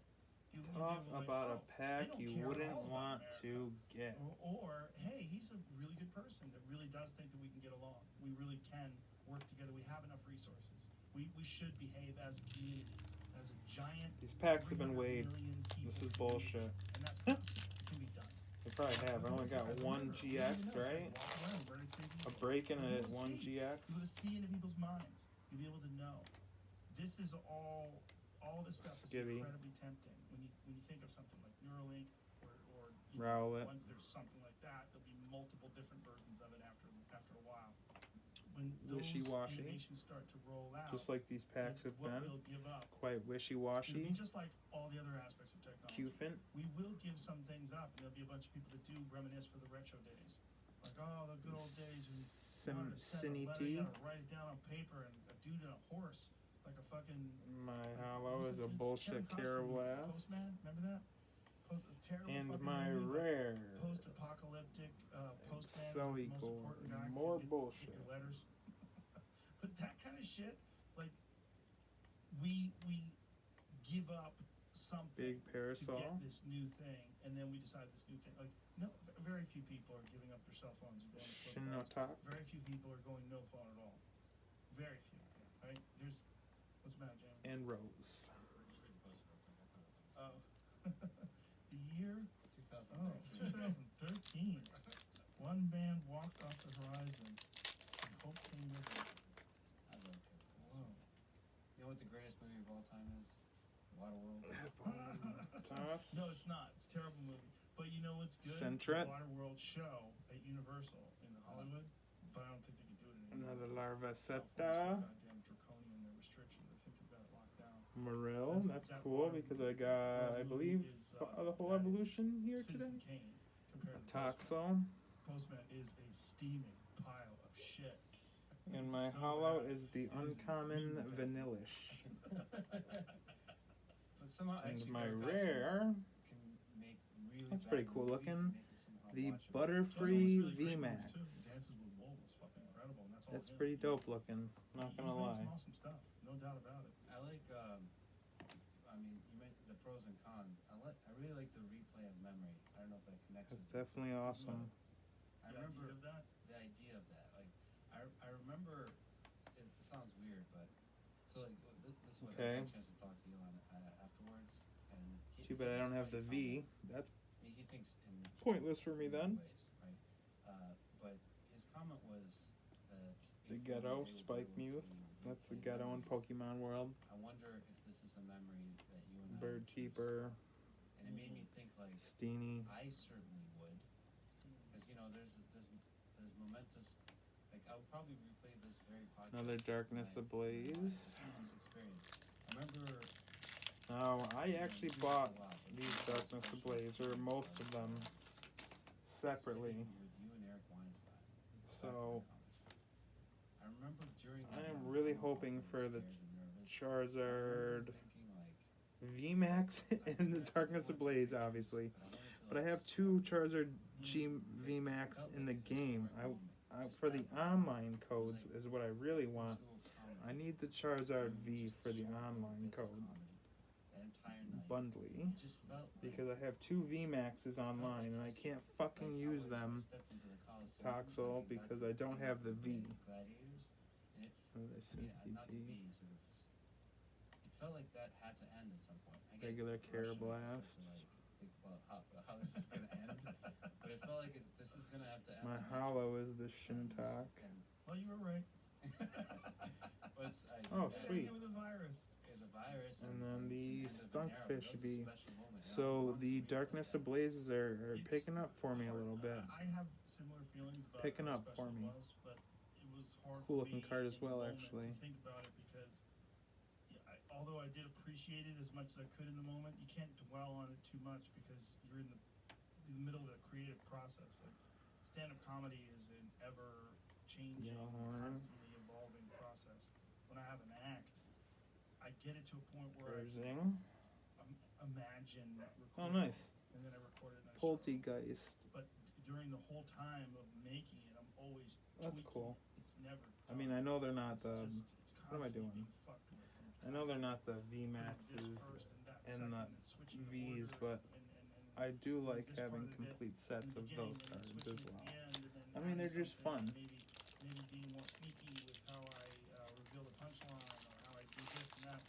[SPEAKER 3] You'll be
[SPEAKER 1] Talk
[SPEAKER 3] able to
[SPEAKER 1] about a
[SPEAKER 3] they
[SPEAKER 1] pack
[SPEAKER 3] don't
[SPEAKER 1] you
[SPEAKER 3] care at
[SPEAKER 1] wouldn't
[SPEAKER 3] all about
[SPEAKER 1] want
[SPEAKER 3] America.
[SPEAKER 1] to get.
[SPEAKER 3] Or, hey, he's a really good person that really does think that we can get along. We really can work together. We have enough resources. We should behave as a community, as a giant.
[SPEAKER 1] These packs have been
[SPEAKER 3] 300
[SPEAKER 1] weighed.
[SPEAKER 3] million people
[SPEAKER 1] This is
[SPEAKER 3] community.
[SPEAKER 1] bullshit.
[SPEAKER 3] And that's possible. It can be done.
[SPEAKER 1] They probably have. I only got one GX, right? A break and a one GX.
[SPEAKER 3] You'll be able to see into people's minds. You'll be able to know. This is all this stuff is
[SPEAKER 1] Skivvy.
[SPEAKER 3] incredibly tempting. When you think of something like Neuralink or
[SPEAKER 1] Rowlet.
[SPEAKER 3] once there's something like that, there'll be multiple different versions of it after a while. When those
[SPEAKER 1] Wishy-washy.
[SPEAKER 3] innovations start to roll out,
[SPEAKER 1] Just like these packs have
[SPEAKER 3] what
[SPEAKER 1] been.
[SPEAKER 3] we'll give up.
[SPEAKER 1] Quite
[SPEAKER 3] It'll be
[SPEAKER 1] wishy-washy.
[SPEAKER 3] just like all the other aspects of technology.
[SPEAKER 1] Qfint.
[SPEAKER 3] We will give some things up, and there'll be a bunch of people that do reminisce for the retro days. Like, oh, the good old days when you wanted to send a letter, you gotta write it down on paper, and a dude in a horse, like a fucking...
[SPEAKER 1] My hollow is a
[SPEAKER 3] Kevin
[SPEAKER 1] bullshit
[SPEAKER 3] Costner
[SPEAKER 1] Carolast.
[SPEAKER 3] Postman, remember that? A terrible
[SPEAKER 1] And
[SPEAKER 3] fucking
[SPEAKER 1] my
[SPEAKER 3] movie,
[SPEAKER 1] rare.
[SPEAKER 3] post-apocalyptic postman
[SPEAKER 1] So
[SPEAKER 3] is the most
[SPEAKER 1] equal.
[SPEAKER 3] important guy. 'cause
[SPEAKER 1] More
[SPEAKER 3] he get
[SPEAKER 1] bullshit.
[SPEAKER 3] your letters. But that kind of shit, like, we give up something
[SPEAKER 1] Big
[SPEAKER 3] to
[SPEAKER 1] parasol.
[SPEAKER 3] get this new thing, and then we decide this new thing. Like, no, very few people are giving up their cell phones and going to flip phones.
[SPEAKER 1] Shinotak.
[SPEAKER 3] Very few people are going no phone at all. Very few, right? There's, what's the matter, James?
[SPEAKER 1] And Rose.
[SPEAKER 3] Oh, the year
[SPEAKER 2] 2013.
[SPEAKER 3] 2013. One band walked off the horizon, and hope came with it.
[SPEAKER 2] I love it.
[SPEAKER 3] Whoa.
[SPEAKER 2] You know what the greatest movie of all time is? Waterworld.
[SPEAKER 1] Toss.
[SPEAKER 3] No, it's not. It's a terrible movie. But you know what's good?
[SPEAKER 1] Centret.
[SPEAKER 3] The Waterworld show at Universal in Hollywood. But I don't think they can do it anymore.
[SPEAKER 1] Another
[SPEAKER 3] California's so
[SPEAKER 1] Larvaceta.
[SPEAKER 3] goddamn draconian, their restrictions. I think they've got it locked down.
[SPEAKER 1] Morel. That's
[SPEAKER 3] That
[SPEAKER 1] cool
[SPEAKER 3] water-
[SPEAKER 1] because I got, I
[SPEAKER 3] that
[SPEAKER 1] believe,
[SPEAKER 3] movie is,
[SPEAKER 1] the whole
[SPEAKER 3] that is
[SPEAKER 1] evolution here
[SPEAKER 3] Citizen
[SPEAKER 1] today.
[SPEAKER 3] Kane compared to Postman.
[SPEAKER 1] Toxel.
[SPEAKER 3] Postman is a steaming pile of shit.
[SPEAKER 1] And my
[SPEAKER 3] So
[SPEAKER 1] hollow
[SPEAKER 3] bad.
[SPEAKER 1] is the uncommon vanillish.
[SPEAKER 2] But somehow
[SPEAKER 1] And
[SPEAKER 2] actually
[SPEAKER 1] my
[SPEAKER 2] Carol
[SPEAKER 1] rare,
[SPEAKER 2] can make really
[SPEAKER 1] that's
[SPEAKER 2] bad
[SPEAKER 1] pretty cool
[SPEAKER 2] movies
[SPEAKER 1] looking,
[SPEAKER 2] and make them somehow
[SPEAKER 1] the
[SPEAKER 2] watchable.
[SPEAKER 1] Butterfree
[SPEAKER 3] Really great
[SPEAKER 1] VMAX.
[SPEAKER 3] movies, too. Dances with Wolves was fucking incredible, and that's all
[SPEAKER 1] That's
[SPEAKER 3] him.
[SPEAKER 1] pretty dope looking, not
[SPEAKER 3] He's
[SPEAKER 1] gonna
[SPEAKER 3] made
[SPEAKER 1] lie.
[SPEAKER 3] some awesome stuff, no doubt about it.
[SPEAKER 2] I like, I mean, you mentioned the pros and cons. I really like the replay of memory. I don't know if that connects
[SPEAKER 1] That's
[SPEAKER 2] with you.
[SPEAKER 1] definitely awesome.
[SPEAKER 2] I
[SPEAKER 3] The
[SPEAKER 2] remember
[SPEAKER 3] idea of that.
[SPEAKER 2] the idea of that. Like, I remember, it sounds weird, but, so like, this is what
[SPEAKER 1] Okay.
[SPEAKER 2] I had a chance to talk to Elon afterwards, and he...
[SPEAKER 1] Too bad I don't have the V. That's
[SPEAKER 2] He thinks in
[SPEAKER 1] pointless for me then.
[SPEAKER 2] ways, right? But his comment was that
[SPEAKER 1] The
[SPEAKER 2] if we
[SPEAKER 1] ghetto,
[SPEAKER 2] were able
[SPEAKER 1] Spike
[SPEAKER 2] to
[SPEAKER 1] Muth. That's the
[SPEAKER 2] replay
[SPEAKER 1] ghetto in
[SPEAKER 2] memories,
[SPEAKER 1] Pokemon world.
[SPEAKER 2] I wonder if this is a memory that you and I
[SPEAKER 1] Bird
[SPEAKER 2] would choose.
[SPEAKER 1] Keeper,
[SPEAKER 2] And it made me think like
[SPEAKER 1] Steenie.
[SPEAKER 2] I certainly would, because you know there's momentous. Like I would probably replay this very podcast.
[SPEAKER 1] Another Darkness
[SPEAKER 2] tonight,
[SPEAKER 1] Ablaze.
[SPEAKER 2] this experience. I remember
[SPEAKER 1] Now, I actually bought these Darkness Ablaze, or most of them, separately.
[SPEAKER 2] sitting with you and Eric Weinstein.
[SPEAKER 1] So,
[SPEAKER 2] I remember during.
[SPEAKER 1] I
[SPEAKER 2] that
[SPEAKER 1] am
[SPEAKER 2] moment,
[SPEAKER 1] really
[SPEAKER 2] I was
[SPEAKER 1] hoping
[SPEAKER 2] scared
[SPEAKER 1] for the
[SPEAKER 2] and nervous.
[SPEAKER 1] Charizard
[SPEAKER 2] Thinking, like,
[SPEAKER 1] VMAX and the Darkness Ablaze, obviously. But I have two Charizard G VMAX in the game. For the online codes is what I really want. I need the Charizard V for the online code. Bundly. Because I have two VMAXs online and I can't fucking use them, Toxel, because I don't have the V.
[SPEAKER 2] And not to be sort of. It felt like that had to end at some point. I get
[SPEAKER 1] Regular
[SPEAKER 2] rushing to,
[SPEAKER 1] Carablast.
[SPEAKER 2] like think about how this is gonna end, but it felt like this is gonna have to end.
[SPEAKER 1] My
[SPEAKER 2] eventually.
[SPEAKER 1] hollow is the Shintak.
[SPEAKER 3] Well, you were right.
[SPEAKER 1] Oh,
[SPEAKER 3] Yeah,
[SPEAKER 1] sweet.
[SPEAKER 3] with the virus.
[SPEAKER 2] The virus.
[SPEAKER 1] And then
[SPEAKER 2] it's
[SPEAKER 1] the
[SPEAKER 2] end of an era, but
[SPEAKER 1] Stunkfish
[SPEAKER 2] that was a
[SPEAKER 1] bee.
[SPEAKER 2] special moment. And
[SPEAKER 1] So
[SPEAKER 2] I'm
[SPEAKER 1] the
[SPEAKER 2] sweet,
[SPEAKER 1] Darkness
[SPEAKER 2] but
[SPEAKER 1] of Blazes are
[SPEAKER 3] It's
[SPEAKER 1] picking up for me a little bit.
[SPEAKER 3] I have similar feelings about
[SPEAKER 1] Picking
[SPEAKER 3] how
[SPEAKER 1] up
[SPEAKER 3] special
[SPEAKER 1] for me.
[SPEAKER 3] it was, but it was hard
[SPEAKER 1] Cool
[SPEAKER 3] for
[SPEAKER 1] looking
[SPEAKER 3] me
[SPEAKER 1] card as
[SPEAKER 3] in the
[SPEAKER 1] well,
[SPEAKER 3] moment
[SPEAKER 1] actually.
[SPEAKER 3] to think about it because although I did appreciate it as much as I could in the moment, you can't dwell on it too much because you're in the middle of the creative process. Like stand-up comedy is an ever-changing, constantly evolving process. When I have an act, I get it to a point where
[SPEAKER 1] Zing.
[SPEAKER 3] I imagine recording.
[SPEAKER 1] Oh, nice.
[SPEAKER 3] And then I record it. And I
[SPEAKER 1] Poltergeist.
[SPEAKER 3] But during the whole time of making it, I'm always
[SPEAKER 1] That's
[SPEAKER 3] tweaking.
[SPEAKER 1] cool.
[SPEAKER 3] It's never done.
[SPEAKER 1] I mean, I know they're not the.
[SPEAKER 3] It's
[SPEAKER 1] What am I
[SPEAKER 3] constantly
[SPEAKER 1] doing?
[SPEAKER 3] being fucked with.
[SPEAKER 1] I know they're not the
[SPEAKER 3] Doing this
[SPEAKER 1] Vmaxes
[SPEAKER 3] first and that
[SPEAKER 1] and
[SPEAKER 3] second
[SPEAKER 1] the
[SPEAKER 3] and switching the
[SPEAKER 1] Vs,
[SPEAKER 3] order
[SPEAKER 1] but
[SPEAKER 3] and
[SPEAKER 1] I do
[SPEAKER 3] doing
[SPEAKER 1] like
[SPEAKER 3] this part
[SPEAKER 1] having
[SPEAKER 3] of the bit
[SPEAKER 1] complete
[SPEAKER 3] in
[SPEAKER 1] sets
[SPEAKER 3] the
[SPEAKER 1] of
[SPEAKER 3] beginning
[SPEAKER 1] those
[SPEAKER 3] and then
[SPEAKER 1] cards
[SPEAKER 3] switching
[SPEAKER 1] as
[SPEAKER 3] at
[SPEAKER 1] well.
[SPEAKER 3] the end and then
[SPEAKER 1] I mean, they're
[SPEAKER 3] adding
[SPEAKER 1] just
[SPEAKER 3] something
[SPEAKER 1] fun.
[SPEAKER 3] and maybe being more sneaky with how I reveal the punchline or how I do this and that.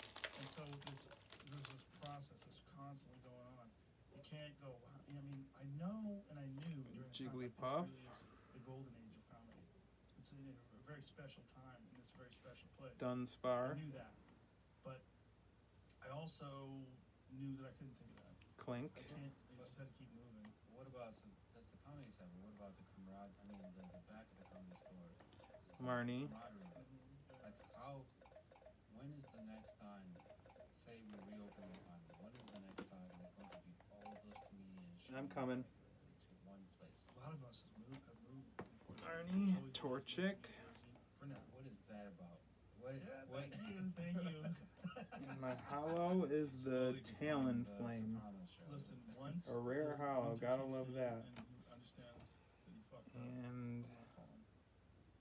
[SPEAKER 3] And so there's this process that's constantly going on. You can't go. I mean, I know and I knew during a time like
[SPEAKER 1] Jigglypuff.
[SPEAKER 3] this really is the golden age of comedy. It's a very special time in this very special place. I
[SPEAKER 1] Dunsparce.
[SPEAKER 3] knew that, but I also knew that I couldn't think of that.
[SPEAKER 1] Clink.
[SPEAKER 3] I can't. I just had to keep moving.
[SPEAKER 2] What about that's the comedy side? But what about the camaraderie? I mean, the back of the comedy store.
[SPEAKER 1] Marnie.
[SPEAKER 2] Camaraderie. Like how? When is the next time? Say we reopen the comedy. When is the next time there's going to be all of those comedians?
[SPEAKER 1] I'm coming.
[SPEAKER 2] To one place.
[SPEAKER 3] A lot of us have moved.
[SPEAKER 1] Marnie. Torchic.
[SPEAKER 3] For now.
[SPEAKER 2] What is that about? What?
[SPEAKER 3] Yeah,
[SPEAKER 2] What?
[SPEAKER 3] thank you.
[SPEAKER 1] And my hollow is the
[SPEAKER 2] Slowly becoming
[SPEAKER 1] Talonflame.
[SPEAKER 2] Sopranos show.
[SPEAKER 3] Listen, once
[SPEAKER 1] A rare hollow,
[SPEAKER 3] Hunter
[SPEAKER 1] gotta
[SPEAKER 3] kicks
[SPEAKER 1] love
[SPEAKER 3] in
[SPEAKER 1] that.
[SPEAKER 3] And he understands that he fucked up.
[SPEAKER 1] And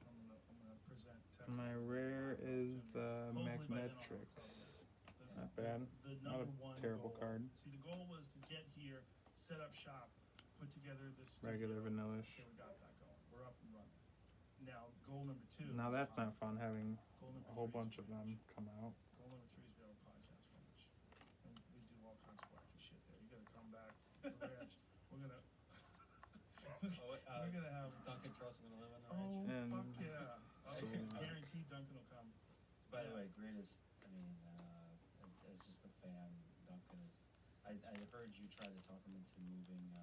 [SPEAKER 3] I'm gonna present Texas
[SPEAKER 1] my
[SPEAKER 3] as a
[SPEAKER 1] rare is the
[SPEAKER 3] Hopefully by then I'll have
[SPEAKER 1] Magnetrix.
[SPEAKER 3] covered it.
[SPEAKER 1] Not bad.
[SPEAKER 3] The
[SPEAKER 1] Not a
[SPEAKER 3] number one
[SPEAKER 1] terrible
[SPEAKER 3] goal.
[SPEAKER 1] card.
[SPEAKER 3] See, the goal was to get here, set up shop, put together this
[SPEAKER 1] Regular
[SPEAKER 3] studio.
[SPEAKER 1] vanillish.
[SPEAKER 3] Okay, we got that going. We're up and running. Now, goal number 2.
[SPEAKER 1] Now
[SPEAKER 3] is
[SPEAKER 1] that's not fun having
[SPEAKER 3] Goal number
[SPEAKER 1] a whole
[SPEAKER 3] 3 is
[SPEAKER 1] bunch of them come out.
[SPEAKER 3] Goal number 3 is to be able to podcast ranch. And we do all kinds of wacky shit there. You gotta come back to the ranch. We're gonna we're gonna have
[SPEAKER 2] Duncan Truss gonna live on the
[SPEAKER 3] oh
[SPEAKER 2] ranch.
[SPEAKER 1] And
[SPEAKER 3] fuck yeah!
[SPEAKER 1] so-
[SPEAKER 3] Guaranteed Duncan will come.
[SPEAKER 2] By the way, greatest. I mean, as just a fan, Duncan is. I heard you try to talk him into moving to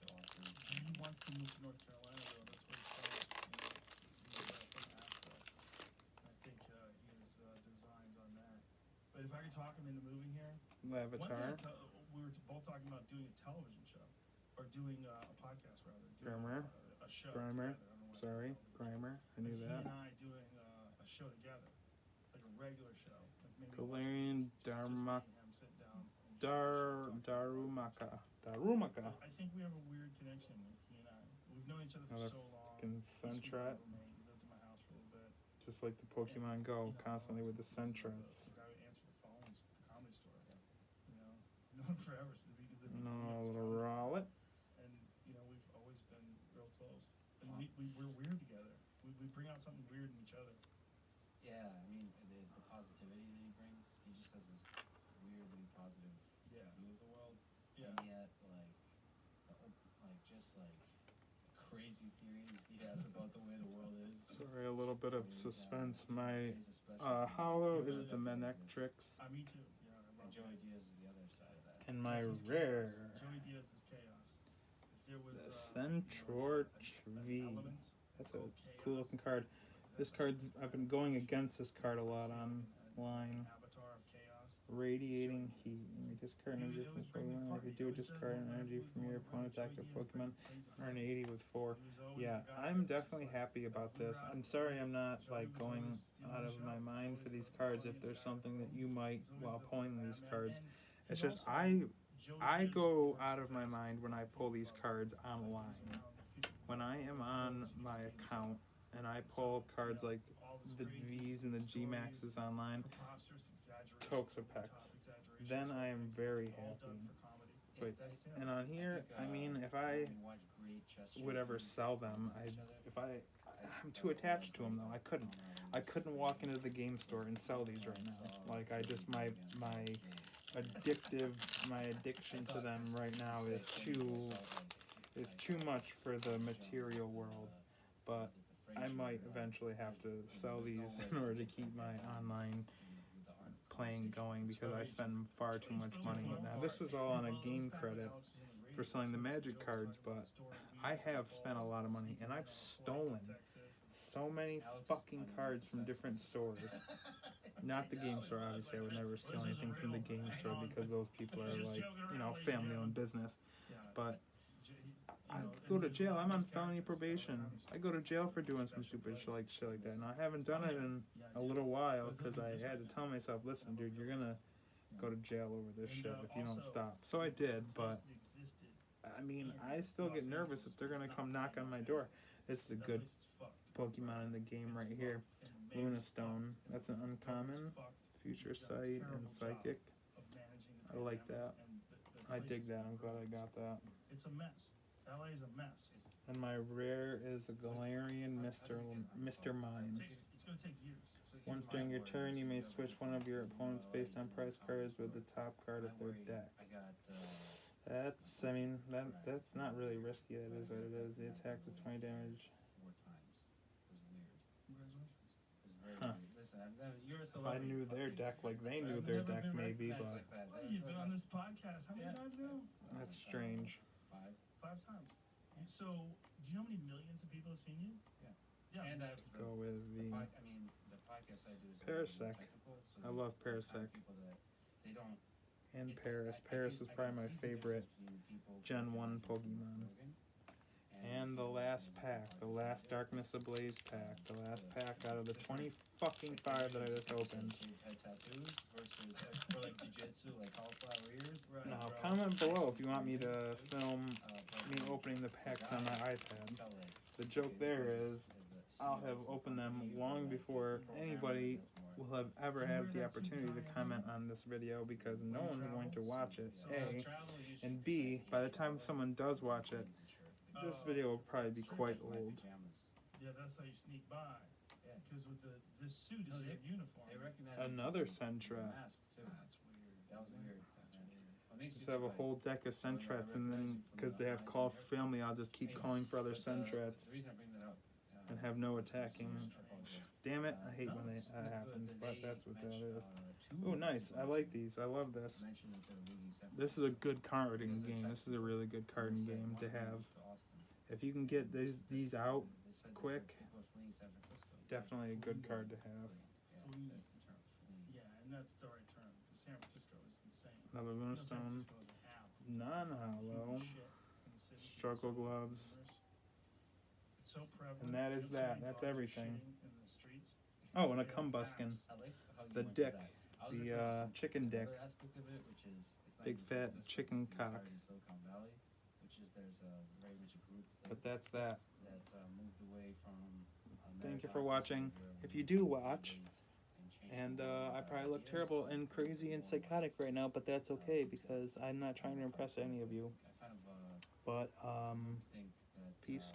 [SPEAKER 2] Austin.
[SPEAKER 3] He wants to move to North Carolina though. That's what he's saying. He's from Asheville. I think he has designs on that. But if I could talk him into moving here,
[SPEAKER 1] Lavatar.
[SPEAKER 3] we were both talking about doing a television show or doing a podcast rather. Doing
[SPEAKER 1] Grimer.
[SPEAKER 3] a show.
[SPEAKER 1] Grimer.
[SPEAKER 3] together. I don't know why I said
[SPEAKER 1] Sorry,
[SPEAKER 3] television.
[SPEAKER 1] Grimer. I knew
[SPEAKER 3] He
[SPEAKER 1] that.
[SPEAKER 3] and I doing a show together, like a regular show, like maybe
[SPEAKER 1] Galarian
[SPEAKER 3] once a week, just me and him sit down. And
[SPEAKER 1] Darumaka. Darumaka.
[SPEAKER 3] I think we have a weird connection. He and I. We've known each other for
[SPEAKER 1] Another
[SPEAKER 3] so long.
[SPEAKER 1] fucking
[SPEAKER 3] He used to be my
[SPEAKER 1] Sentret.
[SPEAKER 3] roommate. He lived in my house for a little bit.
[SPEAKER 1] Just like the Pokemon Go,
[SPEAKER 3] You know,
[SPEAKER 1] constantly with the
[SPEAKER 3] he's the
[SPEAKER 1] Sentrets.
[SPEAKER 3] guy who answered the phones at the Comedy Store. You know, known forever since the beginning.
[SPEAKER 1] No, a little Rowlet.
[SPEAKER 3] And you know, we've always been real close. And we're weird together. We bring out something weird in each other.
[SPEAKER 2] Yeah, I mean the positivity that he brings. He just has this weirdly positive
[SPEAKER 3] Yeah.
[SPEAKER 2] view of the world,
[SPEAKER 3] Yeah.
[SPEAKER 2] and yet just crazy theories he has about the way the world is.
[SPEAKER 1] Sorry, a little bit of suspense. My
[SPEAKER 2] He's a special
[SPEAKER 1] hollow
[SPEAKER 2] he really
[SPEAKER 1] is the
[SPEAKER 2] does
[SPEAKER 1] Manectrix.
[SPEAKER 3] Me too. Yeah, I
[SPEAKER 2] And
[SPEAKER 3] love
[SPEAKER 2] Joey
[SPEAKER 3] that.
[SPEAKER 2] Diaz is the other side of that.
[SPEAKER 1] And my
[SPEAKER 3] He's
[SPEAKER 1] rare,
[SPEAKER 3] chaos. Joey Diaz is chaos. If there was
[SPEAKER 1] the
[SPEAKER 3] an
[SPEAKER 1] Centrorch V.
[SPEAKER 3] element
[SPEAKER 1] That's a
[SPEAKER 3] called
[SPEAKER 1] cool
[SPEAKER 3] chaos,
[SPEAKER 1] looking card. This card, I've been going against this card a lot online.
[SPEAKER 3] Avatar of chaos.
[SPEAKER 1] Radiating Heat. You may discard an energy from this Pokemon. If you do, discard an energy from your opponent's active Pokemon. Earn 80 with 4. Yeah, I'm definitely happy about this. I'm sorry I'm not like going out of my mind for these cards if there's something that you might while pulling these cards. It's just I go out of my mind when I pull these cards online. When I am on my account and I pull cards like the V's and the Gmaxes online, Toxapex, then I am very happy. Wait, and on here, I mean, if I would ever sell them, I'm too attached to them though. I couldn't walk into the game store and sell these right now. Like I just my addiction to them right now is too much for the material world. But I might eventually have to sell these in order to keep my online playing going because I spend far too much money. Now this was all on a game credit for selling the Magic cards, but I have spent a lot of money and I've stolen so many fucking cards from different stores. Not the game store, obviously. I would never steal anything from the game store because those people are like, family-owned business. But I go to jail. I'm on felony probation. I go to jail for doing some stupid shit like that. And I haven't done it in a little while because I had to tell myself, listen, dude, you're gonna go to jail over this shit if you don't stop. So I did, but I mean, I still get nervous if they're gonna come knock on my door. This is a good Pokemon in the game right here. Lunastone. That's an uncommon. Future Sight and Psychic. I like that. I dig that. I'm glad I got that.
[SPEAKER 3] It's a mess. LA is a mess.
[SPEAKER 1] And my rare is a Galarian Mr. Mime.
[SPEAKER 3] It's going to take years.
[SPEAKER 1] Once during your turn, you may switch one of your opponent's based on prize cards with the top card of their deck. That's not really risky. That is what it is. The attack is 20 damage. Huh. If I knew their deck like they knew their deck, maybe, but...
[SPEAKER 3] You've been on this podcast how many times now?
[SPEAKER 1] That's strange.
[SPEAKER 3] Five times. So, do you know how many millions of people have seen you? Yeah.
[SPEAKER 2] And
[SPEAKER 1] Go with the
[SPEAKER 2] podcast I do is
[SPEAKER 1] Parasect. I love Parasect. And Paris. Paris is probably my favorite Gen 1 Pokemon. And the last pack, the last Darkness Ablaze pack, the last pack out of the 20 fucking 5 that I just opened. Now, comment below if you want me to film me opening the packs on my iPad. The joke there is, I'll have opened them long before anybody will have ever had the opportunity to comment on this video because no one's going to watch it, A, and B, by the time someone does watch it, this video will probably be quite old.
[SPEAKER 3] Yeah, that's how you sneak by. Because with this suit is your uniform.
[SPEAKER 1] Another Sentret. Just have a whole deck of Sentrets, and then because they have call for family, I'll just keep calling for other Sentrets and have no attacking. Damn it, I hate when that happens, but that's what that is. Oh, nice. I like these. I love this. This is a good carding game. This is a really good carding game to have. If you can get these out quick, definitely a good card to have.
[SPEAKER 3] Yeah, and that's the right term. San Francisco is insane.
[SPEAKER 1] Another Lunastone. Non-hollow. Struggle Gloves.
[SPEAKER 3] So
[SPEAKER 1] and that is that. That's everything. Oh, and a Combuskin. The dick. The chicken dick. Big fat chicken cock. But that's that. Thank you for watching. If you do watch, and I probably look terrible and crazy and psychotic right now, but that's okay because I'm not trying to impress any of you. But, peace.